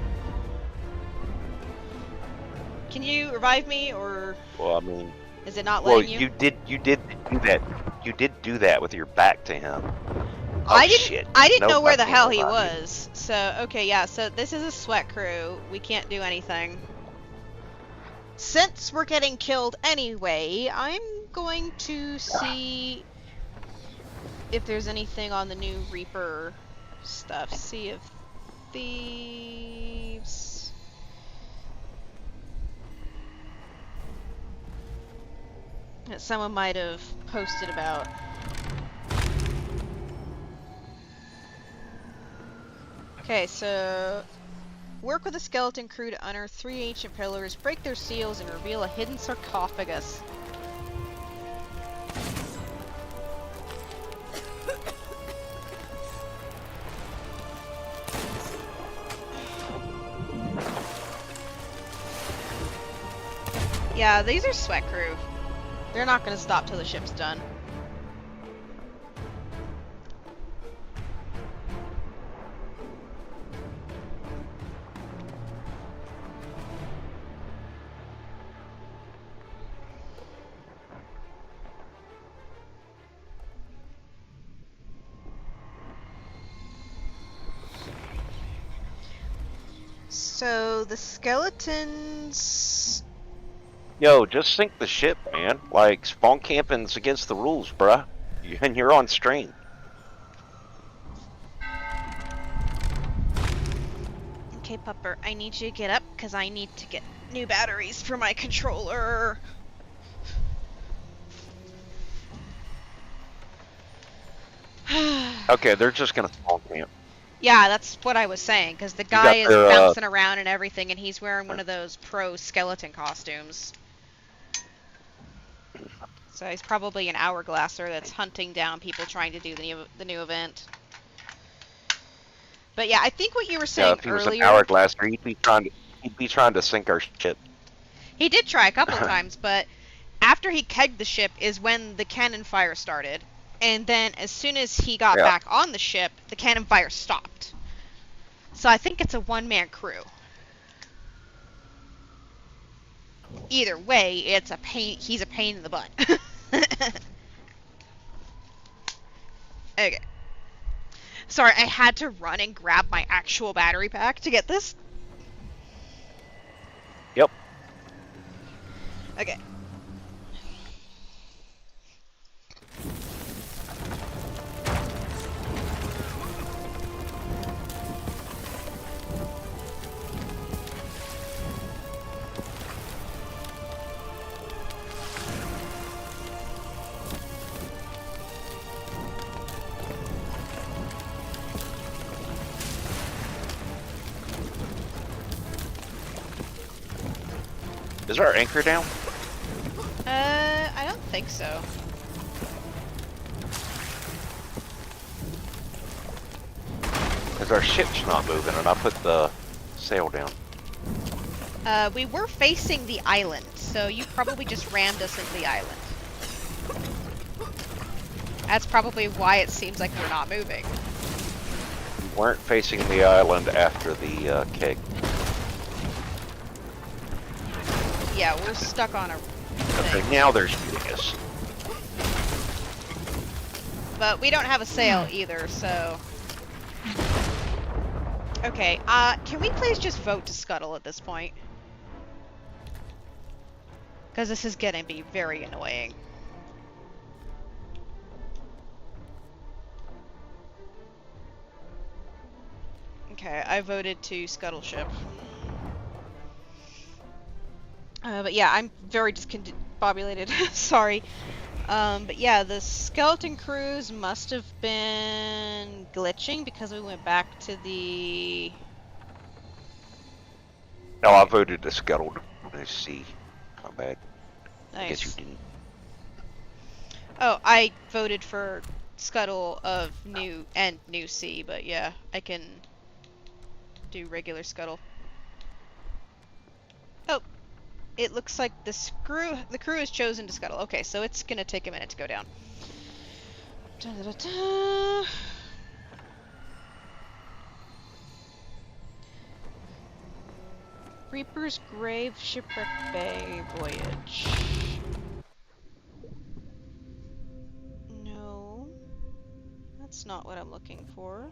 Can you revive me, or Well, I mean, is it not well, letting you? you did do that. You did do that with your back to him. Oh, I didn't. shit. I didn't Nope, know where I the can't hell he revive you. was. So okay, yeah. So this is a sweat crew. We can't do anything. Since we're getting killed anyway, I'm going to see if there's anything on the new Reaper stuff. See if Thieves. That someone might have posted about. Okay, so work with a skeleton crew to unearth 3 ancient pillars, break their seals, and reveal a hidden sarcophagus. Yeah, these are sweat crew. They're not gonna stop till the ship's done. So the skeletons. Yo, just sink the ship, man. Like, spawn camping's against the rules, bruh. And you're on stream. Okay, Pupper, I need you to get up because I need to get new batteries for my controller. Okay, they're just gonna spawn camp. Yeah, that's what I was saying, because the You guy got is their, bouncing around and everything, and he's wearing one of those pro skeleton costumes. So he's probably an hourglasser that's hunting down people trying to do the new event. But yeah, I think what you were yeah, saying if he was an earlier, hourglasser, he'd be trying to sink our ship. he did try a couple times, but after he kegged the ship is when the cannon fire started. And then as soon as he got Yeah. back on the ship, the cannon fire stopped. So I think it's a one-man crew. Either way, it's a pain. He's a pain in the butt. Okay. Sorry, I had to run and grab my actual battery pack to get this. Yep. Okay. Is our anchor down? I don't think so. Because our ship's not moving, and I put the sail down. We were facing the island, so you probably just rammed us into the island. That's probably why it seems like we're not moving. We weren't facing the island after the keg. Yeah, we're stuck on a Okay, thing. now they're shooting us. But we don't have a sail either, so... Okay, can we please just vote to scuttle at this point? Because this is getting to be very annoying. Okay, I voted to scuttle ship. But yeah, I'm very discombobulated. Sorry. But yeah, the skeleton crews must have been glitching because we went back to the... No, I voted to scuttle to sea. Not bad. I guess you Nice. didn't. Oh, I voted for scuttle of new sea, but yeah, I can do regular scuttle. Oh, it looks like the crew has chosen to scuttle. Okay, so it's gonna take a minute to go down. Da-da-da-da. Reaper's Grave Shipwreck Bay Voyage. No, that's not what I'm looking for.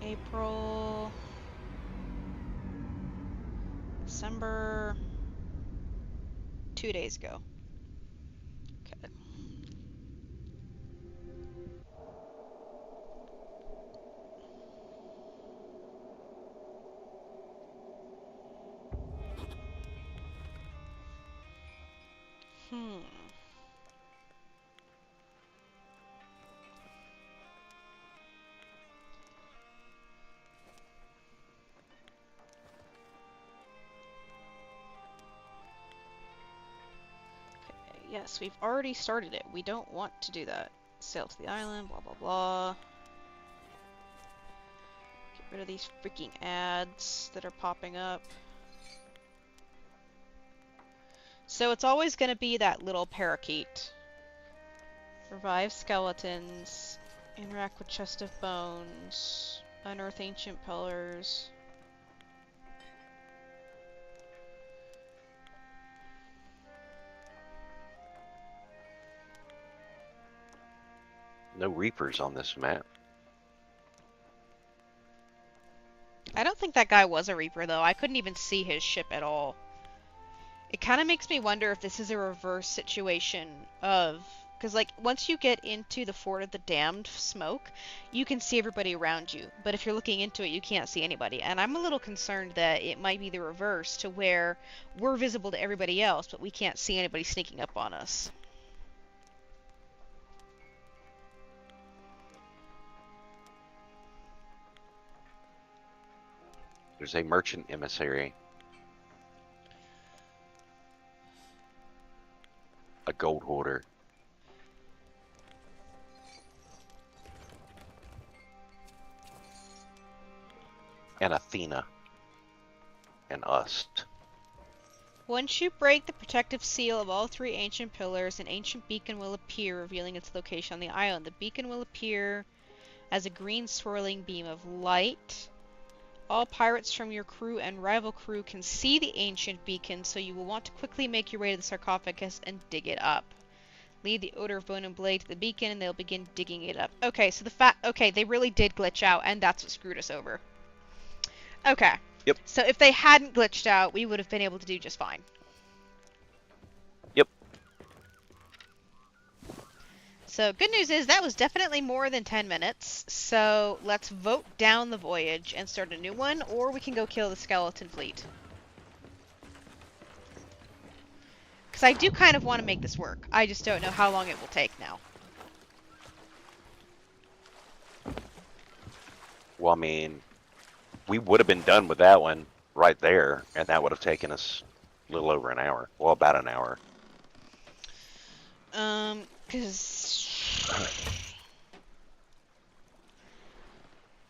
April, December, 2 days ago. Okay. Hmm. Okay, yes, we've already started it. We don't want to do that. Sail to the island, blah blah blah. Get rid of these freaking ads that are popping up. So it's always going to be that little parakeet. Revive skeletons. Interact with chest of bones. Unearth ancient pillars. No Reapers on this map. I don't think that guy was a Reaper, though. I couldn't even see his ship at all. It kind of makes me wonder if this is a reverse situation of... Because, like, once you get into the Fort of the Damned smoke, you can see everybody around you. But if you're looking into it, you can't see anybody. And I'm a little concerned that it might be the reverse, to where we're visible to everybody else, but we can't see anybody sneaking up on us. There's a merchant emissary. A gold hoarder. And Athena. And us. Once you break the protective seal of all 3 ancient pillars, an ancient beacon will appear, revealing its location on the island. The beacon will appear as a green swirling beam of light. All pirates from your crew and rival crew can see the ancient beacon, so you will want to quickly make your way to the sarcophagus and dig it up. Lead the odor of bone and blade to the beacon, and they'll begin digging it up. Okay, so okay, they really did glitch out, and that's what screwed us over. Okay. Yep. So if they hadn't glitched out, we would have been able to do just fine. Yep. So good news is that was definitely more than 10 minutes. So let's vote down the voyage and start a new one, or we can go kill the skeleton fleet. Because I do kind of want to make this work. I just don't know how long it will take now. Well, I mean, we would have been done with that one right there, and that would have taken us a little over an hour. Well, about an hour. Because...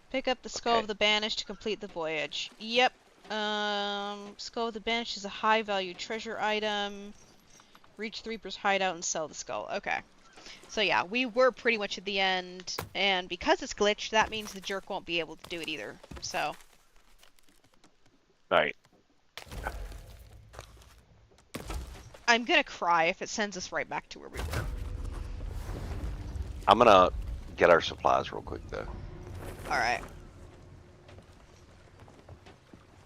Pick up the Skull of the Banished to complete the voyage. Yep. Skull of the Banished is a high-value treasure item. Reach the Reaper's hideout and sell the skull. Okay. So yeah, we were pretty much at the end, and because it's glitched, that means the jerk won't be able to do it either. So... Right. I'm gonna cry if it sends us right back to where we were. I'm gonna get our supplies real quick, though. Alright.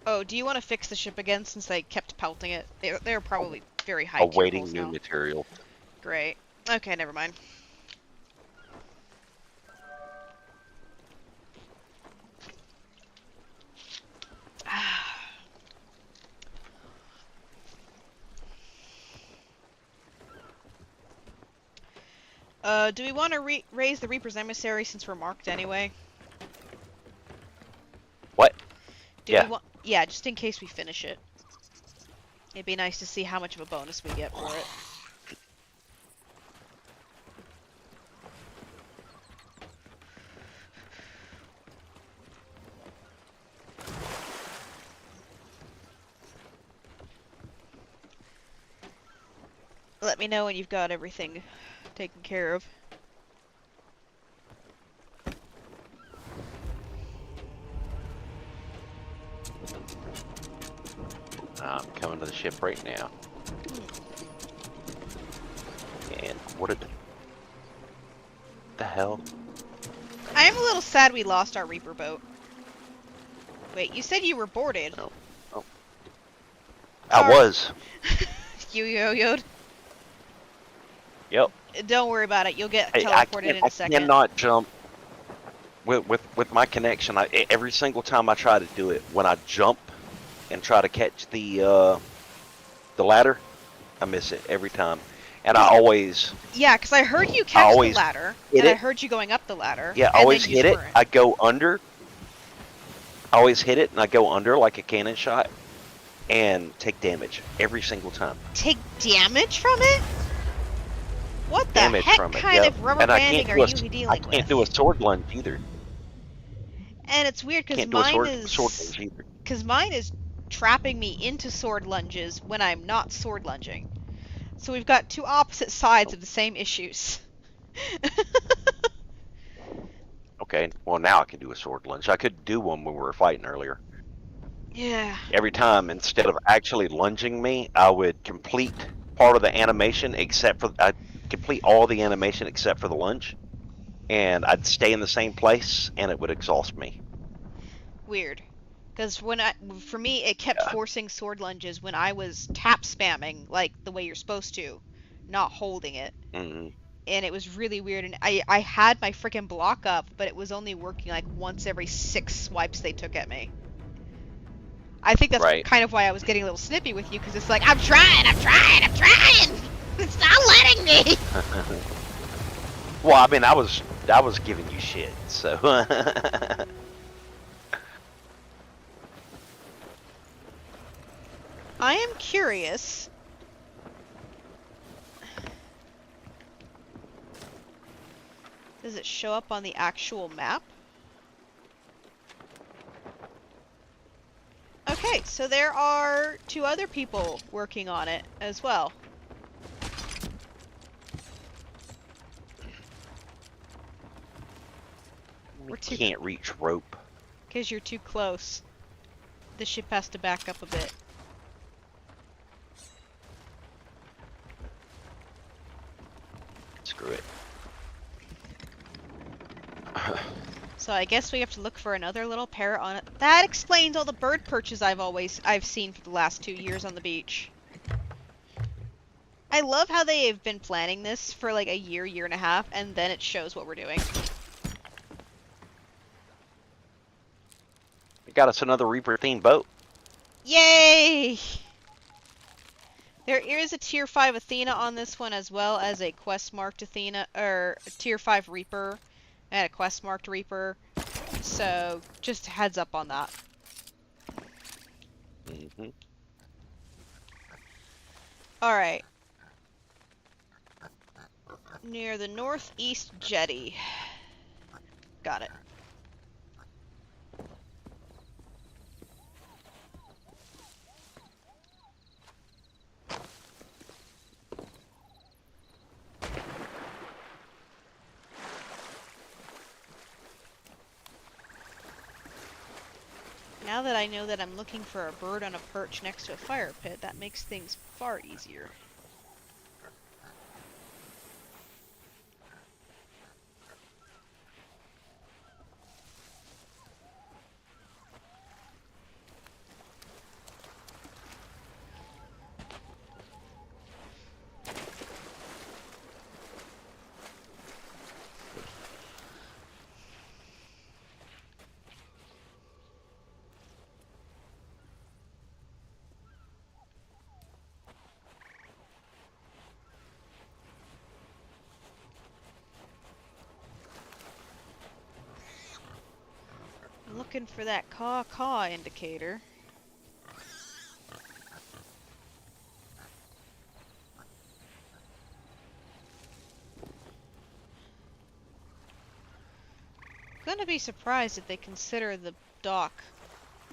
Oh, do you want to fix the ship again since they kept pelting it? They're probably very high Awaiting chemicals new now. material. Great. Okay, never mind. Do we want to raise the Reaper's emissary since we're marked anyway? What? Do we want? Yeah, just in case we finish it. It'd be nice to see how much of a bonus we get for it. Let me know when you've got everything taken care of. I'm coming to the ship right now. And what did the hell? I am a little sad we lost our Reaper boat. Wait, you said you were boarded. No. Oh. I was. You yo-yoed. Yep. Don't worry about it. You'll get Hey, teleported in a second. I cannot jump with my connection. Every single time I try to do it, when I jump and try to catch the ladder, I miss it every time. And I always... Yeah, because I heard you catch the ladder, and I it. heard you going up the ladder. Yeah, I always hit it. I go under. I always hit it, and I go under like a cannon shot, and take damage every single time. Take damage from it? What the Damage heck from it, kind yep. of rubber And I banding can't are do you a, dealing I with? can't do a sword lunge either. And it's weird because Can't do a mine sword is lunge either. because mine is trapping me into sword lunges when I'm not sword lunging. So we've got two opposite sides of the same issues. Okay, well now I can do a sword lunge. I couldn't do one when we were fighting earlier. Yeah. Every time, instead of actually lunging me, I would complete part of the animation except for... I'd complete all the animation except for the lunge. and I'd stay in the same place, and it would exhaust me. Weird. Because for me, it kept Yeah. forcing sword lunges when I was tap spamming, like the way you're supposed to, not holding it. Mm-hmm. And it was really weird, and I had my freaking block up, but it was only working like once every 6 swipes they took at me. I think that's Right. kind of why I was getting a little snippy with you, because it's like, I'm trying! It's not letting me! Well, I mean, I was giving you shit, so. I am curious. Does it show up on the actual map? Okay, so there are 2 other people working on it as well. We can't reach rope. Because you're too close. The ship has to back up a bit. Screw it. So I guess we have to look for another little parrot on it. That explains all the bird perches I've seen for the last 2 years on the beach. I love how they have been planning this for like a year and a half, and then it shows what we're doing. We got us another Reaper themed boat. Yay! There is a tier 5 Athena on this one, as well as a quest marked Athena, or a tier 5 Reaper, and a quest marked Reaper. So, just heads up on that. Mm-hmm. Alright. Near the northeast jetty. Got it. Now that I know that I'm looking for a bird on a perch next to a fire pit, that makes things far easier. I'm looking for that caw-caw indicator. Gonna be surprised if they consider the dock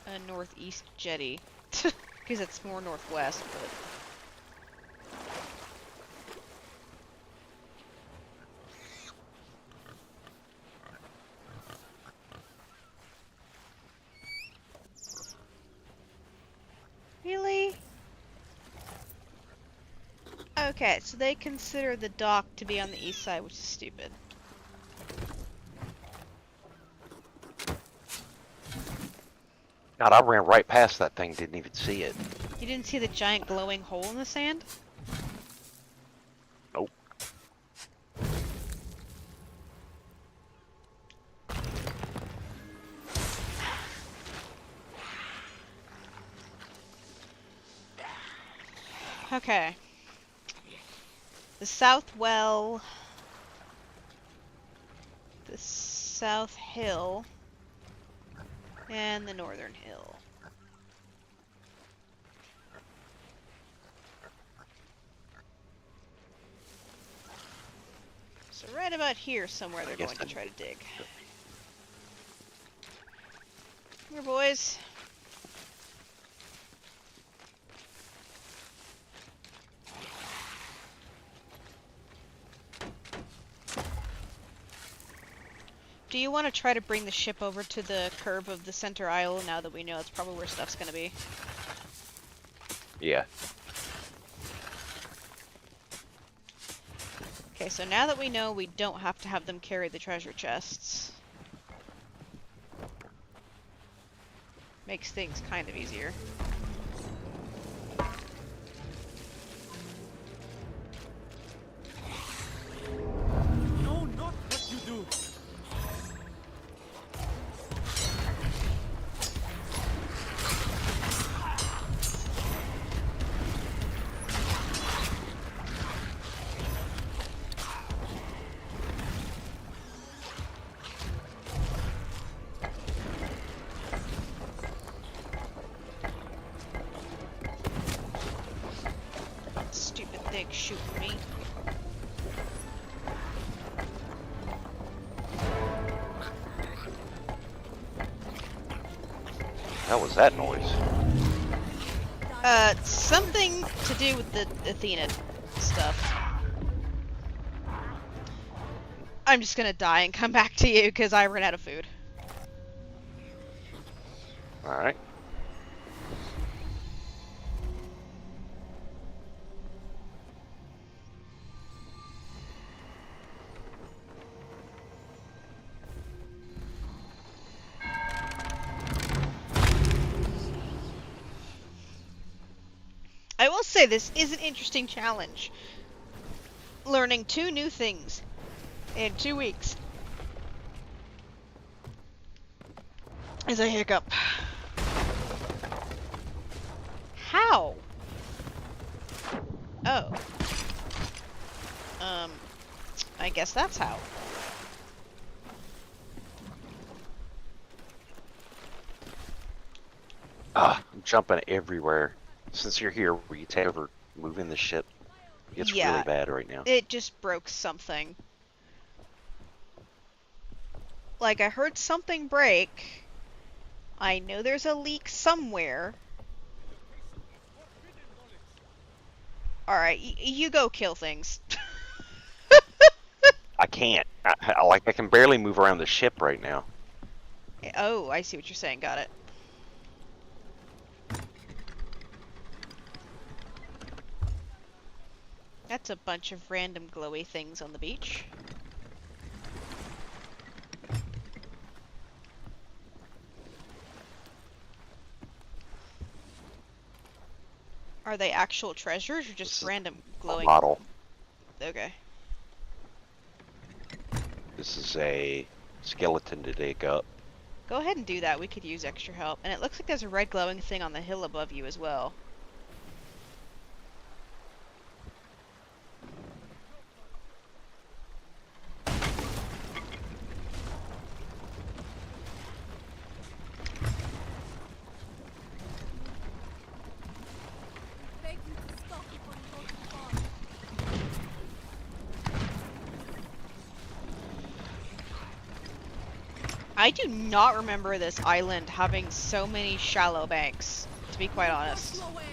a northeast jetty. Because it's more northwest, but... Really? Okay, so they consider the dock to be on the east side, which is stupid. God, I ran right past that thing, didn't even see it. You didn't see the giant glowing hole in the sand? Nope. Okay. The south well, the south hill, and the northern hill. So right about here somewhere they're going to try to dig. Here, boys. Do you want to try to bring the ship over to the curve of the center aisle now that we know it's probably where stuff's going to be? Yeah. Okay, so now that we know we don't have to have them carry the treasure chests, makes things kind of easier. No, not what you do. Stupid thing shooting me. That was that noise. Something to do with the Athena stuff. I'm just gonna die and come back to you because I ran out of food. Alright. I will say this is an interesting challenge. Learning 2 new things in 2 weeks is a hiccup. How? Oh. I guess that's how. I'm jumping everywhere. Since you're here, will you take over moving the ship? It's Yeah. really bad right now. It just broke something. Like, I heard something break. I know there's a leak somewhere. Alright, you go kill things. I can't. I can barely move around the ship right now. Oh, I see what you're saying. Got it. That's a bunch of random glowy things on the beach. Are they actual treasures or just This is random A glowing? model. Okay. This is a skeleton to dig up. Go ahead and do that. We could use extra help. And it looks like there's a red glowing thing on the hill above you as well. Beg you to stop before you go too far. I do not remember this island having so many shallow banks, to be quite honest. Push you away.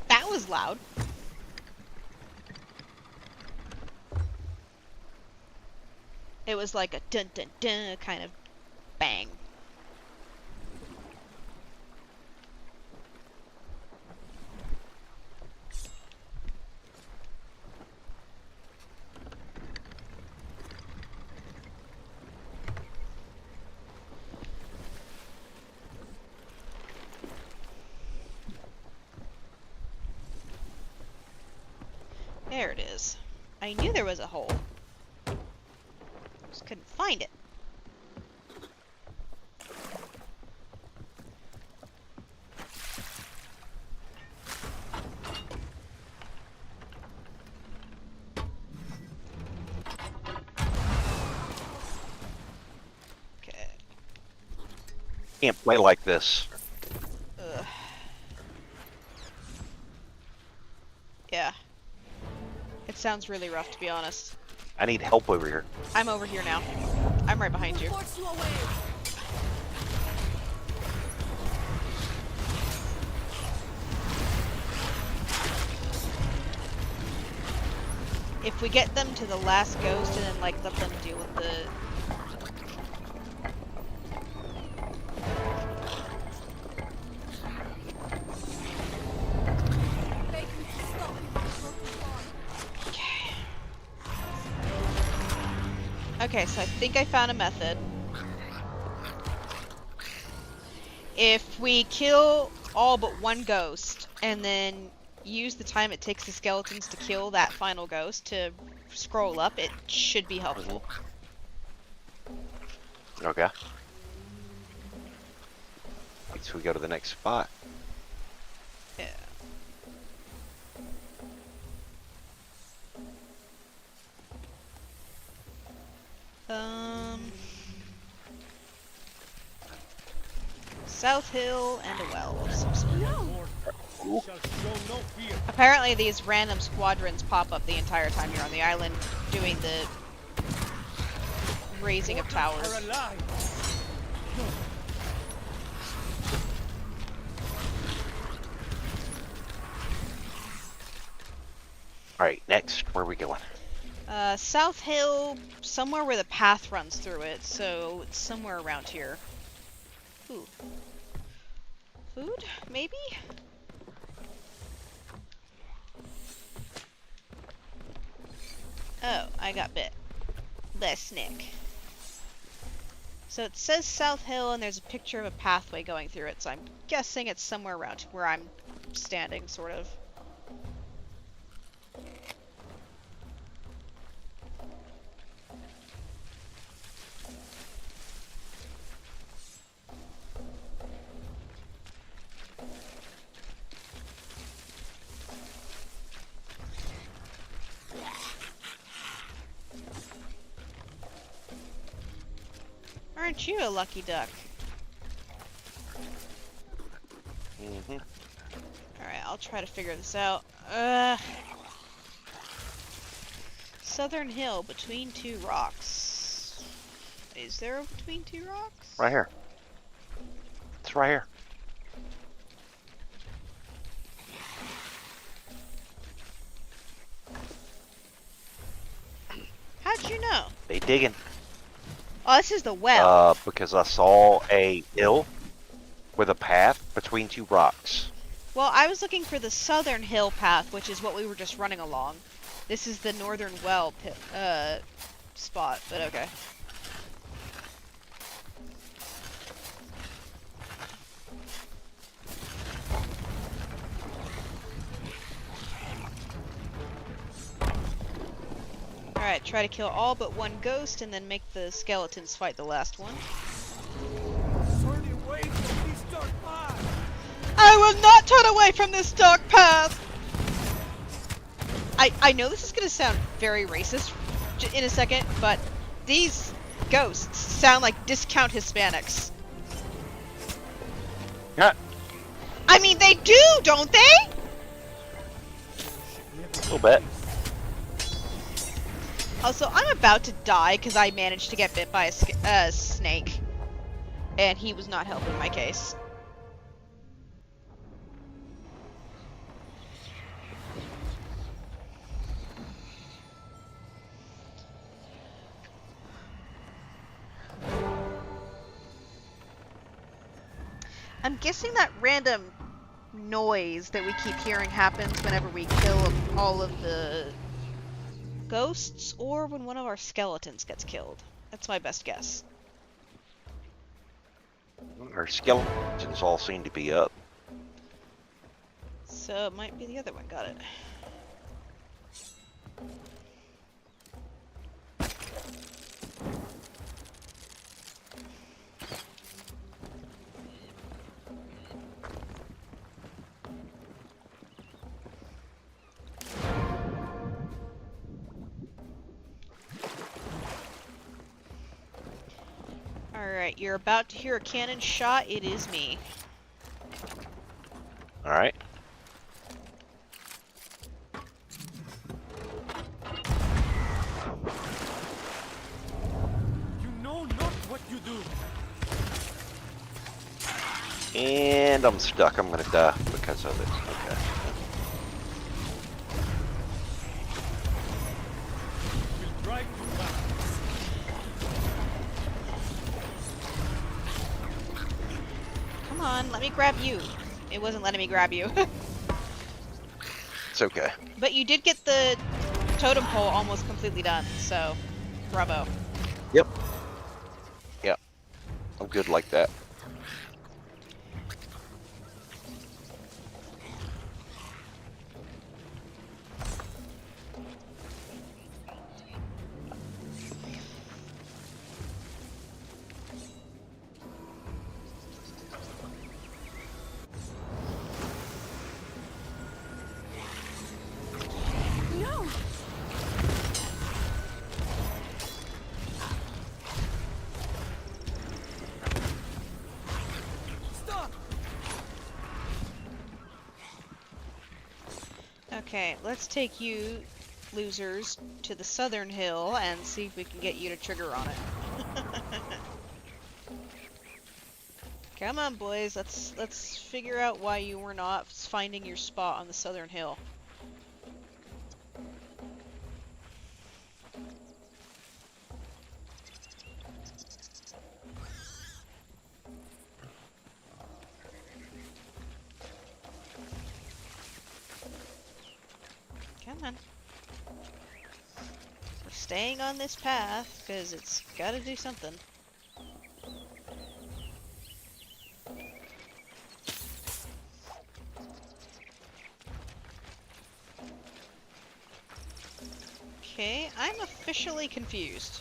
That was loud. It was like a dun dun dun kind of bang. There it is. I knew there was a hole. Just couldn't find it. Okay. Can't play like this. Ugh. Yeah. It sounds really rough, to be honest. I need help over here. I'm over here now. I'm right behind you. Force you away. if we get them to the last ghost and then like let them deal with the Beg you to stop. Okay. Okay, so I think I found a method. If we kill all but one ghost and then use the time it takes the skeletons to kill that final ghost to scroll up, it should be helpful. Okay. So we go to the next spot. Yeah. South Hill and a well of some sort. We shall show no fear. Apparently these random squadrons pop up the entire time you're on the island doing the raising of towers. Are alive. Alright, next, where are we going? South Hill, somewhere where the path runs through it, so it's somewhere around here. Ooh. Food, maybe? Oh, I got bit. The snake. So it says South Hill, and there's a picture of a pathway going through it, so I'm guessing it's somewhere around where I'm standing, sort of. Aren't you a lucky duck? Mm-hmm. Alright, I'll try to figure this out. Southern Hill, between two rocks. Is there a between two rocks? Right here. It's right here. How'd you know? They digging. Oh, this is the well. Because I saw a hill with a path between two rocks. Well, I was looking for the Southern Hill path, which is what we were just running along. This is the Northern Well spot, but okay. Alright, try to kill all but one ghost and then make the skeletons fight the last one. Turn away from this dark path. I will not turn away from this dark path! I know this is gonna sound very racist in a second, but these ghosts sound like discount Hispanics. Yeah, I mean, they do, don't they? a little bit. Also, I'm about to die because I managed to get bit by a snake. And he was not helping my case. I'm guessing that random noise that we keep hearing happens whenever we kill all of the ghosts or when one of our skeletons gets killed. That's my best guess. Our skeletons all seem to be up. So it might be the other one. Got it. Alright, you're about to hear a cannon shot. It is me. Alright. You know not what you do. And I'm stuck. I'm gonna die because of it. Okay. on, let me grab you. It wasn't letting me grab you. It's okay. But you did get the totem pole almost completely done, so bravo. Yep. Yep. I'm good like that. No! Stop! Okay, let's take you losers to the southern hill and see if we can get you to trigger on it. Come on, boys. Let's figure out why you were not finding your spot on the southern hill. Come on. We're staying on this path because it's got to do something. Okay, I'm officially confused.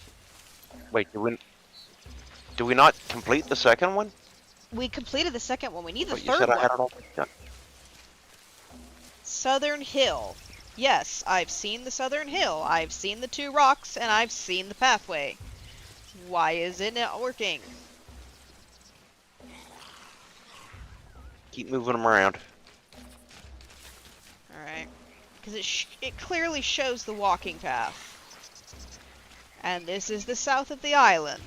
Wait, do we not complete the second one? We completed the second one. We need the But you third said one. I had it all done. Southern Hill. Yes, I've seen the Southern Hill. I've seen the two rocks, and I've seen the pathway. Why is it not working? Keep moving them around. Alright. Because it clearly shows the walking path. And this is the south of the island.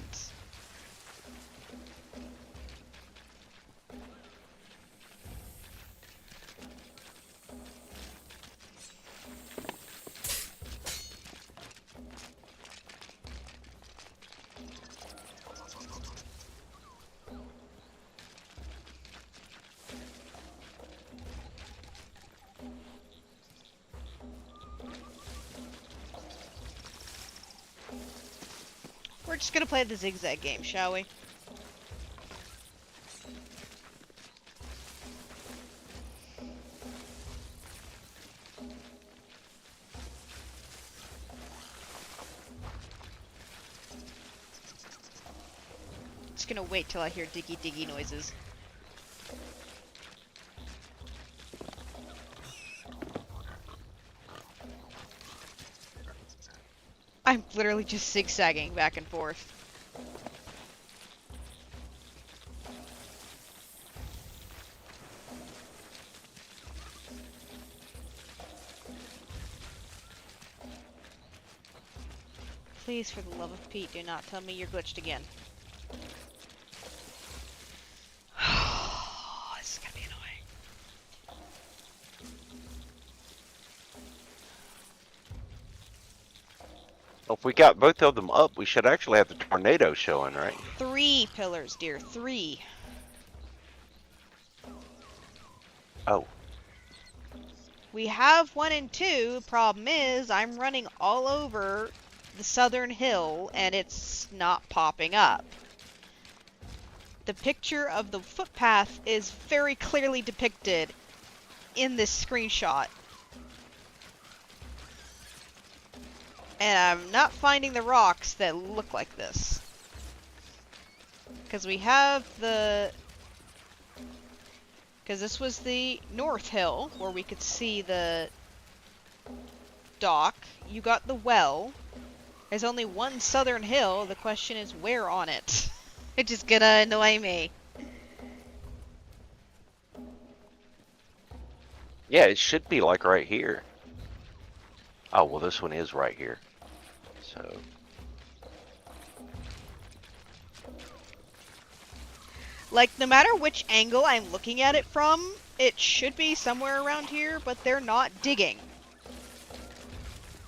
We're just gonna play the zigzag game, shall we? Just gonna wait till I hear diggy diggy noises. I'm literally just zigzagging back and forth. Please, for the love of Pete, do not tell me you're glitched again. This is gonna be annoying. Well, if we got both of them up, we should actually have the tornado showing, right? 3 pillars, dear. 3. Oh. We have 1 and 2. Problem is, I'm running all over the southern hill, and it's not popping up. The picture of the footpath is very clearly depicted in this screenshot. And I'm not finding the rocks that look like this. Because we have the... Because this was the north hill, where we could see the dock. You got the well. There's only one southern hill. The question is, where on it? It's just gonna annoy me. Yeah, it should be like right here. Oh, well, this one is right here. So... Like, no matter which angle I'm looking at it from, it should be somewhere around here, but they're not digging.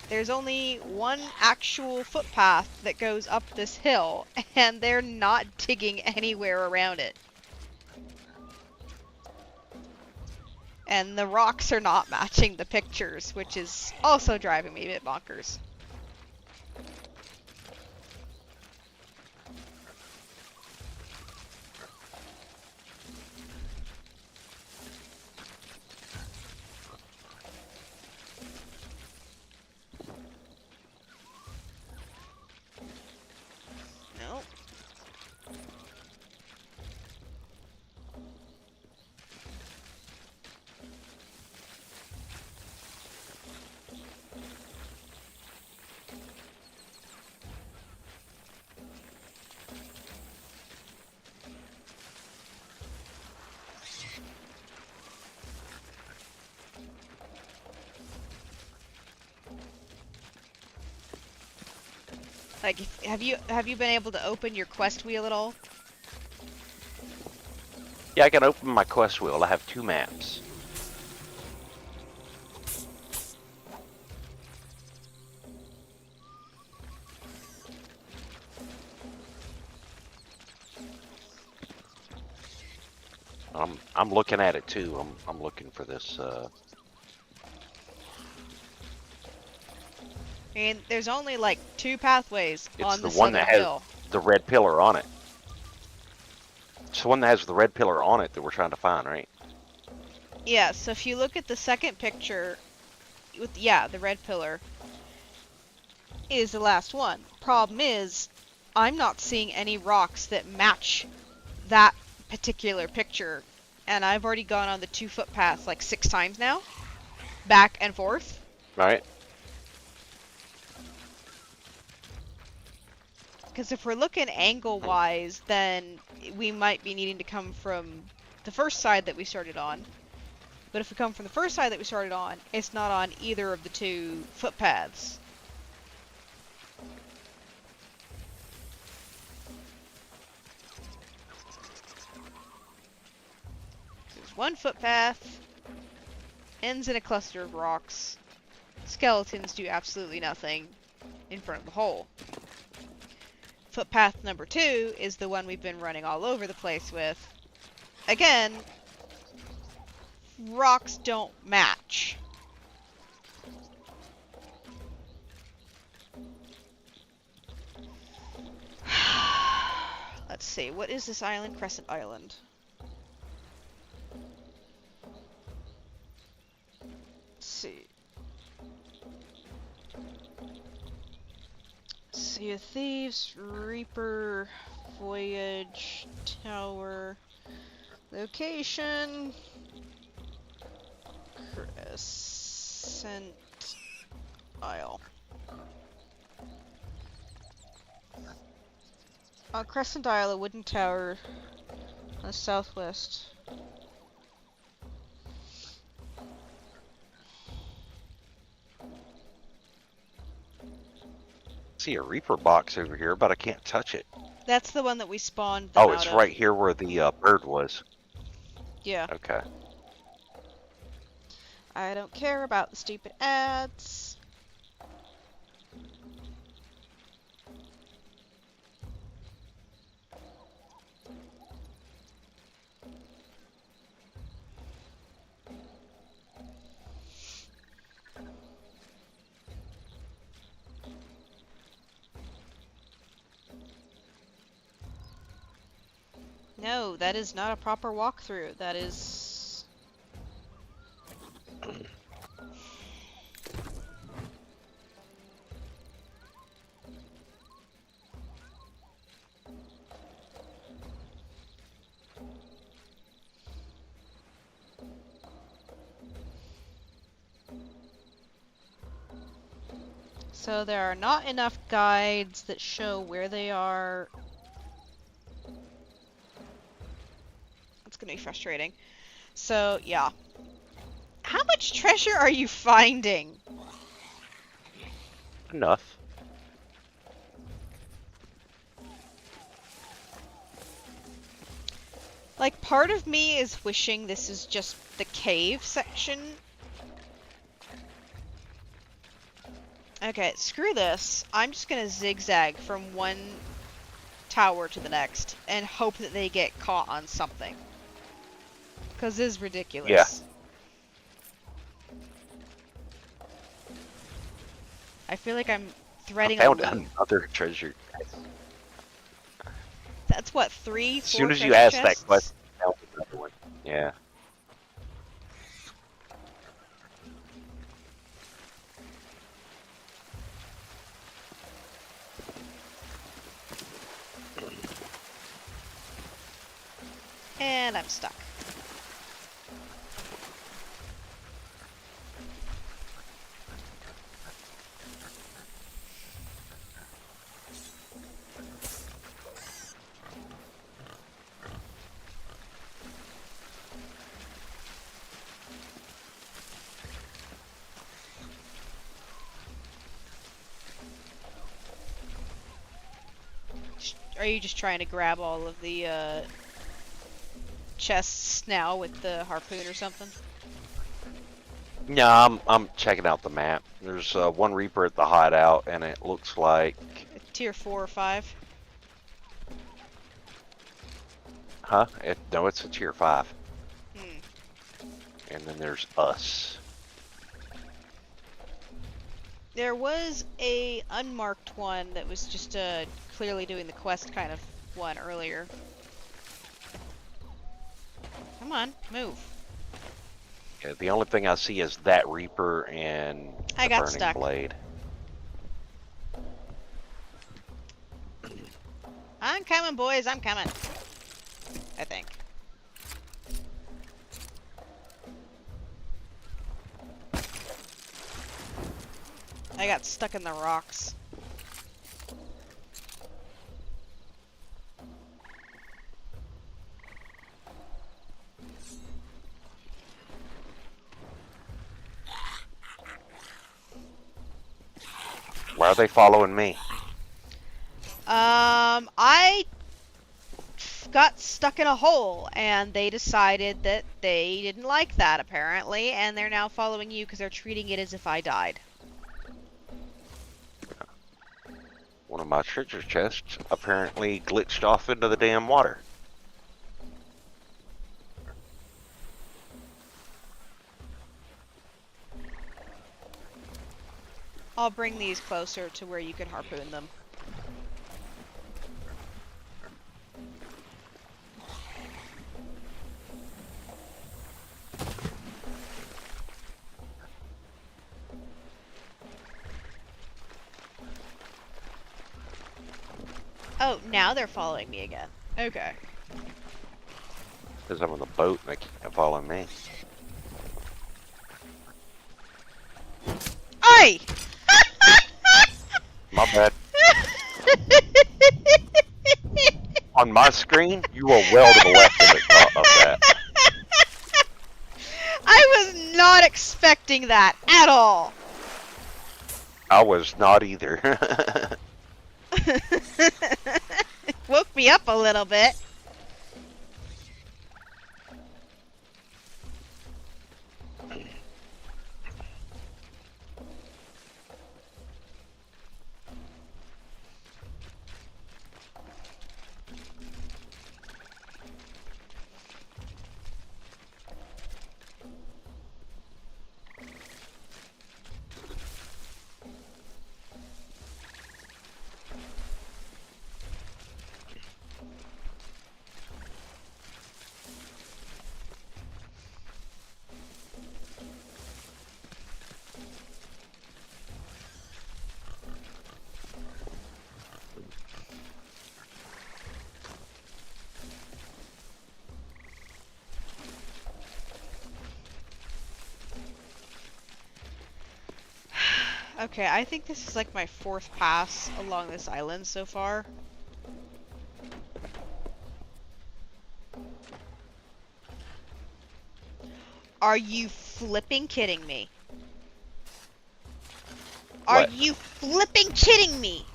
There's only one actual footpath that goes up this hill, and they're not digging anywhere around it. And the rocks are not matching the pictures, which is also driving me a bit bonkers. Nope. Like, have you been able to open your quest wheel at all? Yeah, I can open my quest wheel. I have 2 maps. I'm looking at it too. I'm looking for this. And there's only like 2 pathways It's on the the one southern that has hill. the red pillar on it. It's the one that has the red pillar on it that we're trying to find, right? Yeah, so if you look at the second picture, with the red pillar is the last one. Problem is, I'm not seeing any rocks that match that particular picture, and I've already gone on the 2 footpaths like 6 times now, back and forth. Right. Because if we're looking angle-wise, then we might be needing to come from the first side that we started on. But if we come from the first side that we started on, it's not on either of the 2 footpaths. There's one footpath, ends in a cluster of rocks. Skeletons do absolutely nothing in front of the hole. Footpath number 2 is the one we've been running all over the place with. Again, rocks don't match. Let's see, what is this island? Crescent Island. Let's see. Sea of Thieves, Reaper, Voyage, Tower, Location, Crescent Isle. Crescent Isle, a wooden tower on the southwest. See a Reaper box over here, but I can't touch it. That's the one that we spawned them Oh, out it's of. right here where the bird was. Yeah. Okay. I don't care about the stupid ads. No, that is not a proper walkthrough. That is... So there are not enough guides that show where they are. It's gonna be frustrating. So, yeah. How much treasure are you finding? Enough. Like, part of me is wishing this is just the cave section. Okay, screw this. I'm just gonna zigzag from one tower to the next and hope that they get caught on something. Because this is ridiculous. Yeah. I feel like I'm I threading a found loop. another treasure chest. That's what, 3, 4 As soon as you treasure asked that chests? question, I found another one. Yeah. And I'm stuck. Are you just trying to grab all of the chests now with the harpoon or something? Yeah, I'm checking out the map. There's one Reaper at the hideout, and it looks like, Tier 4 or 5? huh? No, it's a tier 5. Hmm. And then there's us. There was a unmarked one that was just clearly doing the quest kind of one earlier. Come on, move. Yeah, the only thing I see is that Reaper and I the got Burning stuck. Blade. I'm coming, boys, I'm coming. I think. I got stuck in the rocks. Why are they following me? I got stuck in a hole, and they decided that they didn't like that, apparently, and they're now following you because they're treating it as if I died. One of my treasure chests apparently glitched off into the damn water. I'll bring these closer to where you can harpoon them. Oh, now they're following me again. Okay. Because I'm on the boat and they can't follow me. Oi! My bad. On my screen, you are well to the left of, of that. I was not expecting that at all. I was not either. Woke me up a little bit. Okay, I think this is like my 4th pass along this island so far. Are you flipping kidding me? Are What? you flipping kidding me?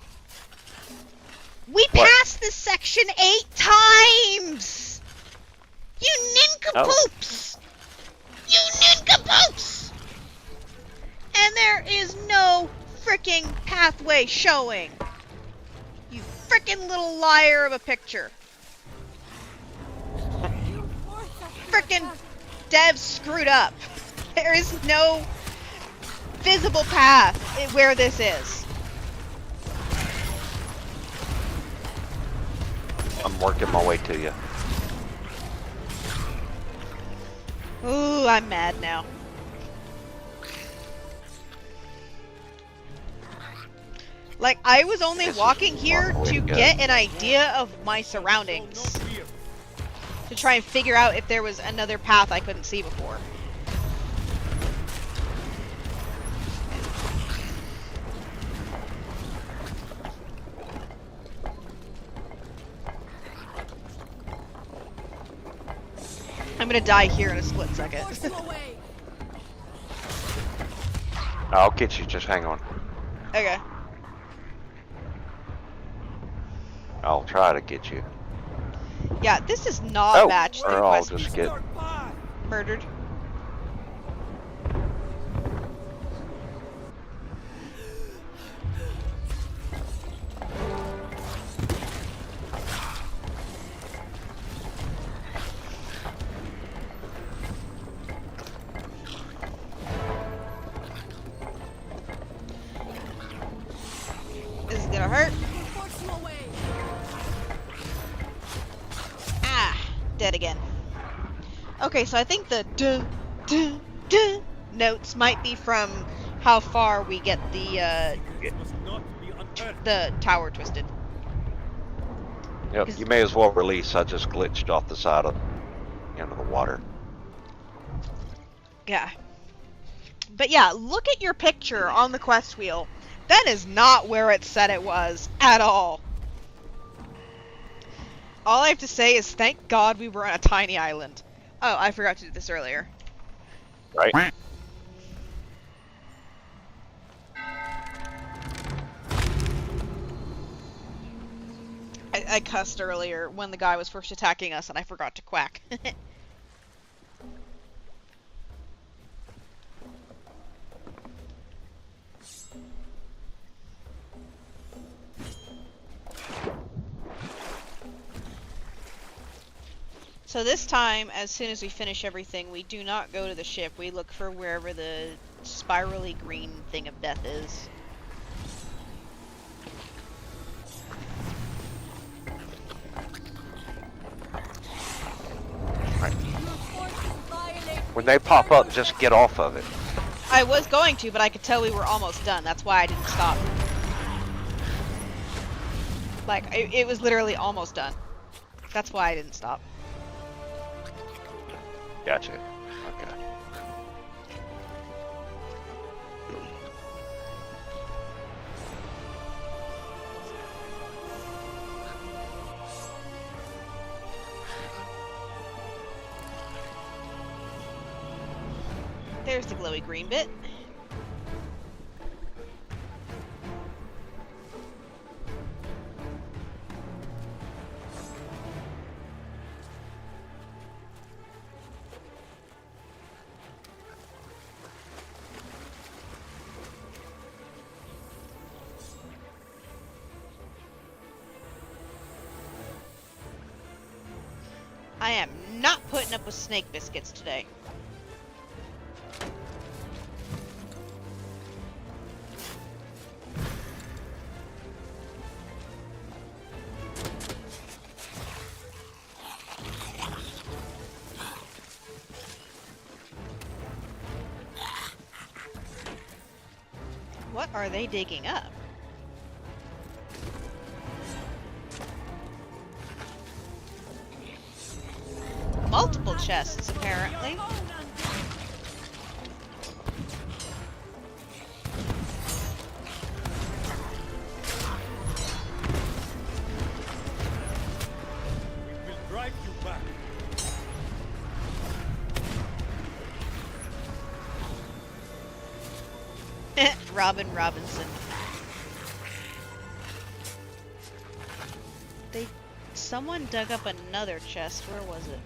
We What? passed this section 8 times! You nincompoops! You nincompoops! And there is no fricking pathway showing. You frickin' little liar of a picture. You forced us to Frickin' attack. Dev screwed up. There is no visible path where this is. I'm working my way to you. Ooh, I'm mad now. Like, I was only This is walking here not the way to to go. get an idea of my surroundings. Show no fear. To try and figure out if there was another path I couldn't see before. I'm gonna die here in a split second. Force you away. I'll get you. Just hang on. Okay. I'll try to get you. Yeah, this is not Oh, matched the or I'll quest just get. Start path. murdered. This is gonna hurt. We'll force you away. Ah, dead again. Okay, so I think the duh, duh, duh notes might be from how far we get This must not be unearthed. the tower twisted. Yep, you may as well release. I just glitched off the side of into the water. Yeah. But yeah, look at your picture on the quest wheel. That is not where it said it was at all. All I have to say is thank God we were on a tiny island. Oh, I forgot to do this earlier. Right? I cussed earlier when the guy was first attacking us and I forgot to quack. So this time, as soon as we finish everything, we do not go to the ship. We look for wherever the spirally green thing of death is. Right. Your forces violate. When they pop up, just get off of it. I was going to, but I could tell we were almost done. That's why I didn't stop. Like, it was literally almost done. That's why I didn't stop. Gotcha. Okay. There's the glowy green bit. I am not putting up with snake biscuits today. What are they digging up? Multiple chests, apparently. We will drive you back. Robin Robinson. Someone dug up another chest. Where was it?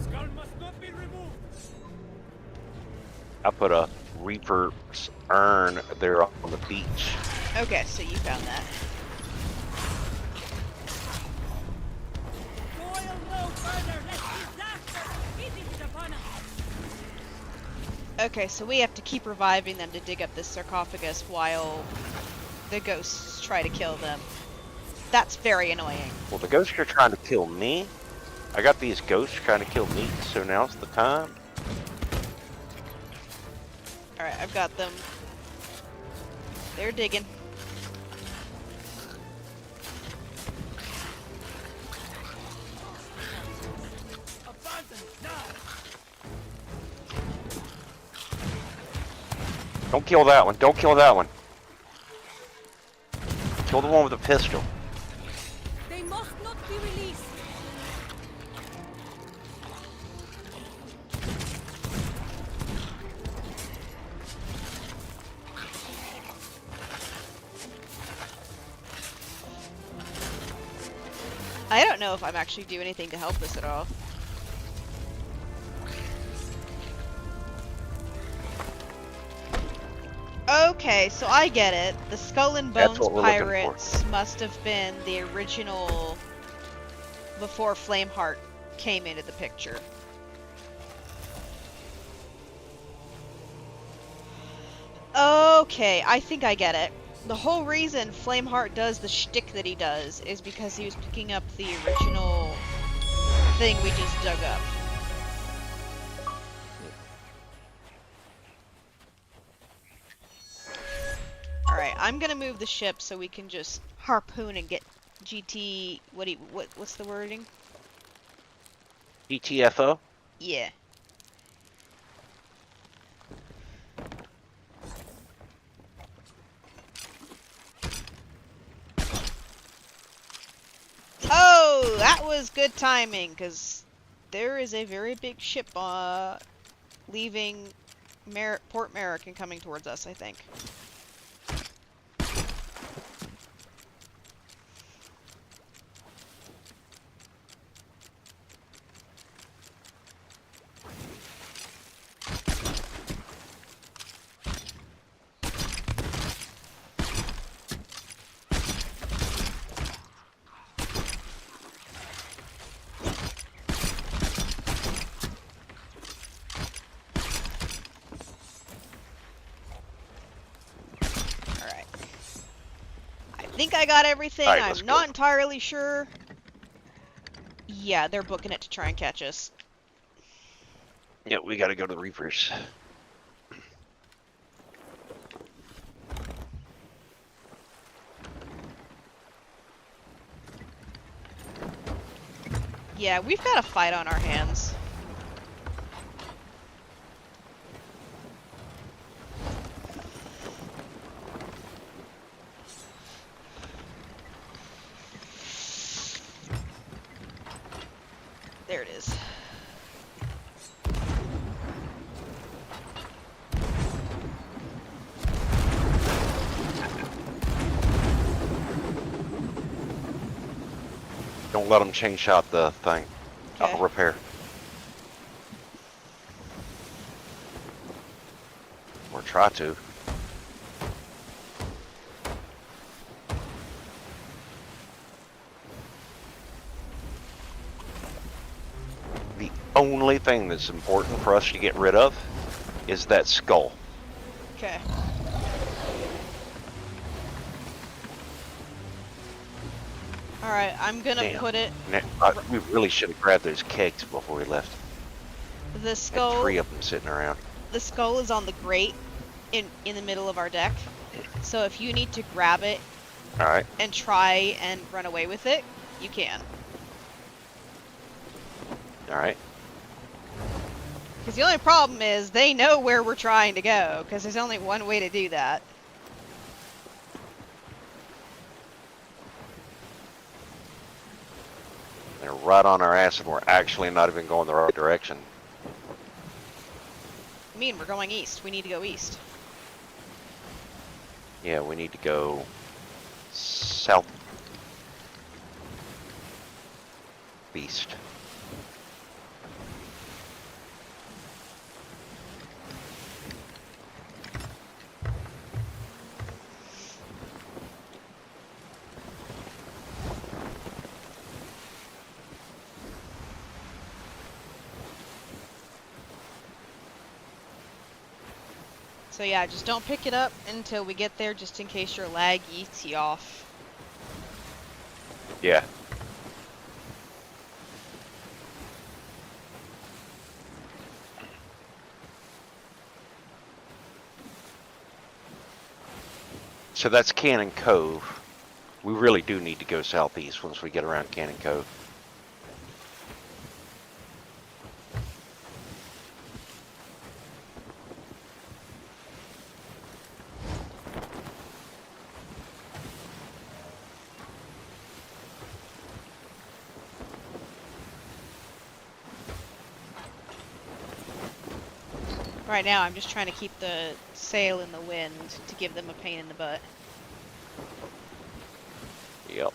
Skull must not be removed. I put a Reaper's urn there on the beach. Okay, so you found that. Toil no further, lest disaster visits upon us. Okay, so we have to keep reviving them to dig up this sarcophagus while the ghosts try to kill them. That's very annoying. Well, the ghosts are trying to kill me. I got these ghosts trying to kill me, so now's the time. Alright, I've got them. They're digging. Abandon now! Don't kill that one. Don't kill that one. Kill the one with the pistol. They must not be released! I don't know if I'm actually doing anything to help this at all. Okay, so I get it. The Skull and That's Bones what we're looking for. pirates must have been the original before Flameheart came into the picture. Okay, I think I get it. The whole reason Flameheart does the shtick that he does is because he was picking up the original thing we just dug up. Alright, I'm gonna move the ship so we can just harpoon and get GT... what's the wording? GTFO? Yeah. Oh, that was good timing, because there is a very big ship leaving Port Merrick and coming towards us, I think. I think I got everything. Alright, let's I'm go. not entirely sure. Yeah, they're booking it to try and catch us. Yeah, we gotta go to the Reapers. Yeah, we've got a fight on our hands. There it is. Don't let them chain shot the thing. Okay. I'll repair. Or try to. The only thing that's important for us to get rid of is that skull. Okay. Alright, I'm gonna Damn. put it... We really should have grabbed those kegs before we left. The Had skull... 3 of them sitting around. The skull is on the grate in the middle of our deck. So if you need to grab it Alright. and try and run away with it, you can. Alright. Because the only problem is they know where we're trying to go, because there's only one way to do that. They're right on our ass and we're actually not even going the right direction. I mean, we're going east. We need to go east. Yeah, we need to go south east. So yeah, just don't pick it up until we get there, just in case your lag eats you off. Yeah. So that's Cannon Cove. We really do need to go southeast once we get around Cannon Cove. Right now, I'm just trying to keep the sail in the wind to give them a pain in the butt. Yep.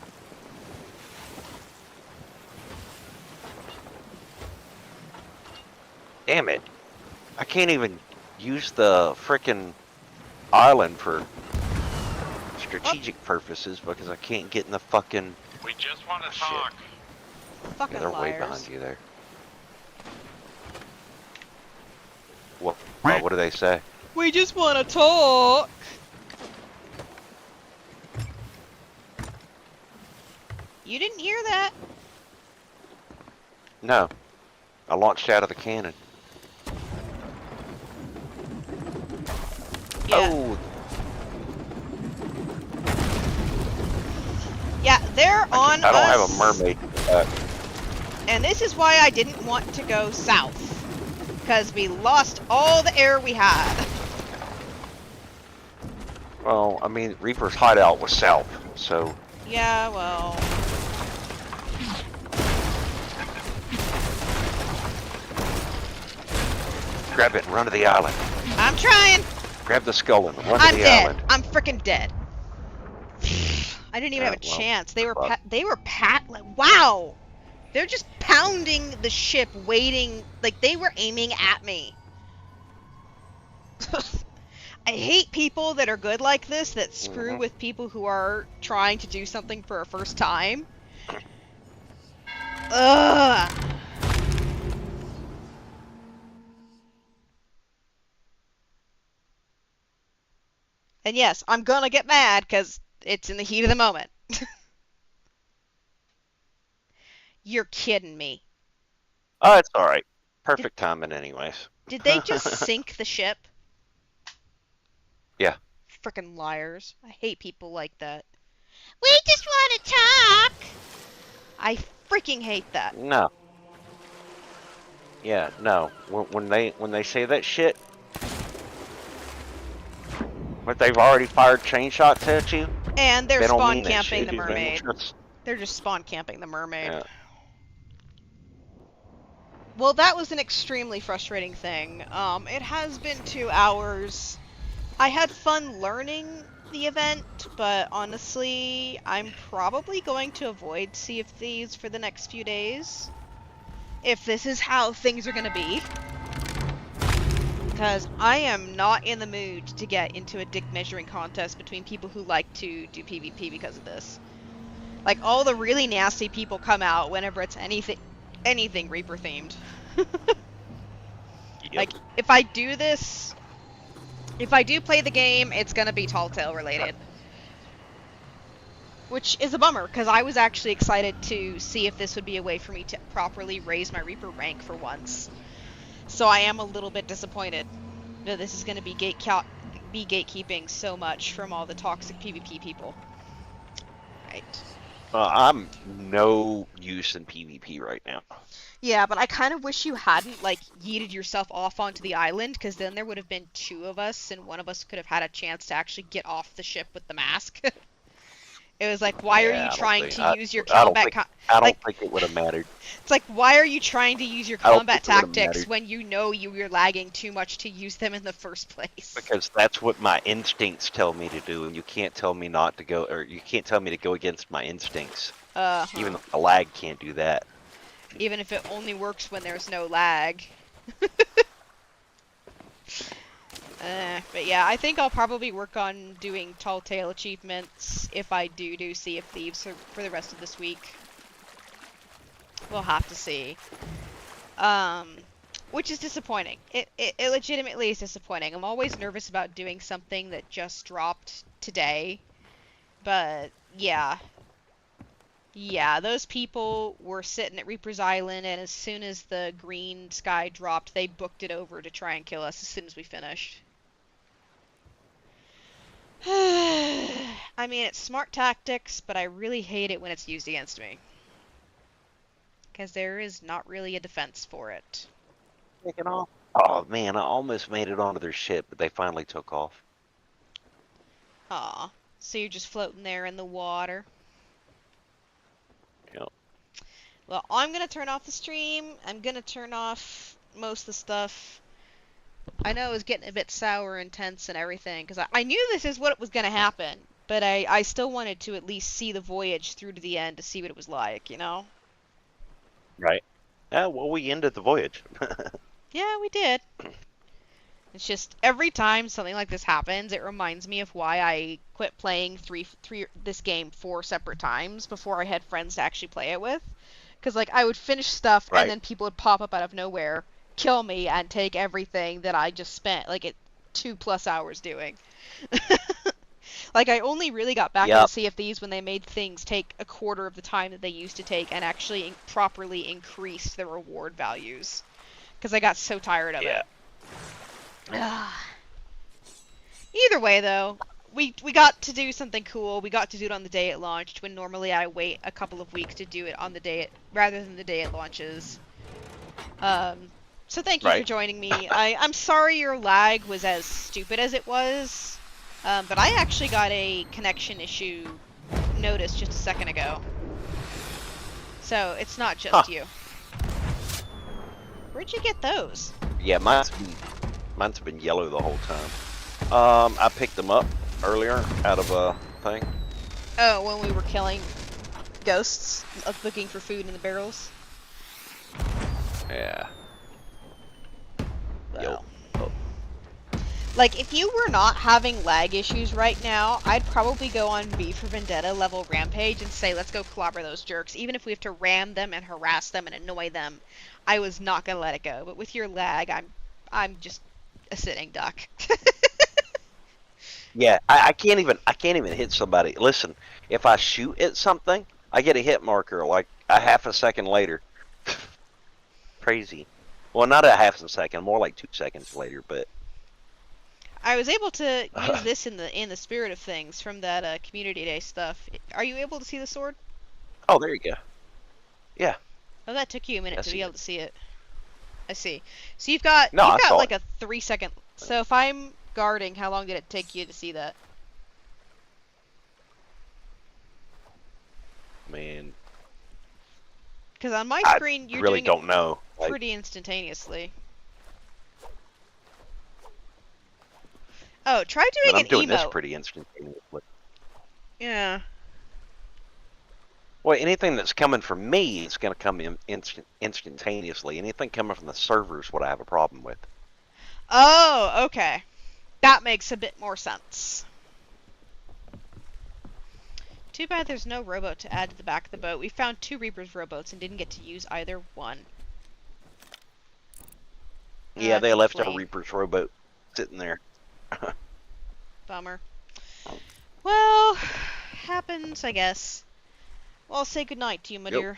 Damn it. I can't even use the frickin' island for strategic purposes because I can't get in the fucking... We just want to Shit. talk. Fucking Yeah, they're way liars. behind you there. What do they say? We just want to talk! You didn't hear that? No. I launched out of the cannon. Yeah. Oh, Yeah, they're on I don't us. have a mermaid. And this is why I didn't want to go south. Because we lost all the air we had. Well, I mean, Reaper's hideout was south, so... Yeah, well... Grab it and run to the island. I'm trying! Grab the skull and run I'm to the dead. island. I'm freaking dead. I didn't even have a well, chance. They were fuck. like, wow! They're just pounding the ship, waiting, like they were aiming at me. I hate people that are good like this, that screw with people who are trying to do something for a first time. Ugh! And yes, I'm gonna get mad, because it's in the heat of the moment. You're kidding me. Oh, it's alright. Perfect timing anyways. Did they just sink the ship? Yeah. Frickin' liars. I hate people like that. We just want to talk! I freaking hate that. No. Yeah, no. When they say that shit, but they've already fired chain shots at you, And they're they don't spawn mean that camping shit. the mermaid. Just- They're just spawn camping the mermaid. Yeah. Well, that was an extremely frustrating thing. It has been 2 hours. I had fun learning the event, but honestly, I'm probably going to avoid Sea of Thieves for the next few days. If this is how things are gonna be. Because I am not in the mood to get into a dick measuring contest between people who like to do PvP because of this. Like, all the really nasty people come out whenever it's anything Reaper themed. Yep. Like, if I do this, if I do play the game, it's gonna be Tall Tale related. Which is a bummer, because I was actually excited to see if this would be a way for me to properly raise my Reaper rank for once. So I am a little bit disappointed that this is gonna be gatekeeping so much from all the toxic PvP people. Right. I'm no use in PvP right now. Yeah, but I kind of wish you hadn't, like, yeeted yourself off onto the island, because then there would have been 2 of us, and one of us could have had a chance to actually get off the ship with the mask. It was like, why are you trying to use your combat... I don't think it would have mattered. It's like, why are you trying to use your I don't combat think it would've tactics mattered. when you know you were lagging too much to use them in the first place? Because that's what my instincts tell me to do, and you can't tell me not to go, or you can't tell me to go against my instincts. Even though the lag can't do that. Even if it only works when there's no lag. But yeah, I think I'll probably work on doing Tall Tale achievements if I do Sea of Thieves for the rest of this week. We'll have to see. which is disappointing. It legitimately is disappointing. I'm always nervous about doing something that just dropped today, but yeah. Yeah, those people were sitting at Reaper's Island, and as soon as the green sky dropped, they booked it over to try and kill us as soon as we finished. I mean, it's smart tactics, but I really hate it when it's used against me. Because there is not really a defense for it. Taking off. Oh man, I almost made it onto their ship, but they finally took off. Aw, so you're just floating there in the water. Yep. Well, I'm gonna turn off the stream. I'm gonna turn off most of the stuff. I know it was getting a bit sour and tense and everything, because I knew this is what was gonna happen, but I still wanted to at least see the voyage through to the end to see what it was like, you know? Right. Yeah, well, we ended the voyage. Yeah, we did. It's just every time something like this happens, it reminds me of why I quit playing this game 4 separate times before I had friends to actually play it with. Because like I would finish stuff Right. and then people would pop up out of nowhere, kill me, and take everything that I just spent like 2+ hours doing. Like I only really got back into Yep. Sea of Thieves when they made things take a quarter of the time that they used to take and actually properly increased the reward values. Because I got so tired of Yeah. it. Either way, though, we got to do something cool. We got to do it on the day it launched, when normally I wait a couple of weeks to do it on the day rather than the day it launches. So thank you for Right. joining me. I'm sorry your lag was as stupid as it was, but I actually got a connection issue notice just a second ago. So it's not just you. Where'd you get those? Yeah, mine's been yellow the whole time. I picked them up earlier out of a thing. Oh, when we were killing ghosts, looking for food in the barrels. Yeah. Well. Like, if you were not having lag issues right now, I'd probably go on V for Vendetta level Rampage and say, let's go clobber those jerks. Even if we have to ram them and harass them and annoy them, I was not gonna let it go. But with your lag, I'm just a sitting duck. Yeah, I can't even hit somebody. Listen, if I shoot at something, I get a hit marker like a half a second later. Crazy. Well, not a half a second, more like 2 seconds later, but I was able to use this in the spirit of things from that community day stuff. Are you able to see the sword? oh, there you go. Yeah. Oh, that took you a minute I to see be it. able to see it. I see. So you've got No, I saw like it. a 3 second. So if I'm guarding, how long did it take you to see that? Man, Because on my I screen, you're really doing don't know. it pretty instantaneously. Oh, try I mean, doing I'm an doing this emote. pretty instantaneously. Yeah. Well, anything that's coming from me is going to come in instantaneously. Anything coming from the server is what I have a problem with. Oh, okay. That makes a bit more sense. Too bad there's no rowboat to add to the back of the boat. We found 2 Reaper's rowboats and didn't get to use either one. Yeah, they left our Complain. Reaper's rowboat sitting there. Bummer. Well, happens, I guess. Well, I'll say goodnight to you, my Yep. dear.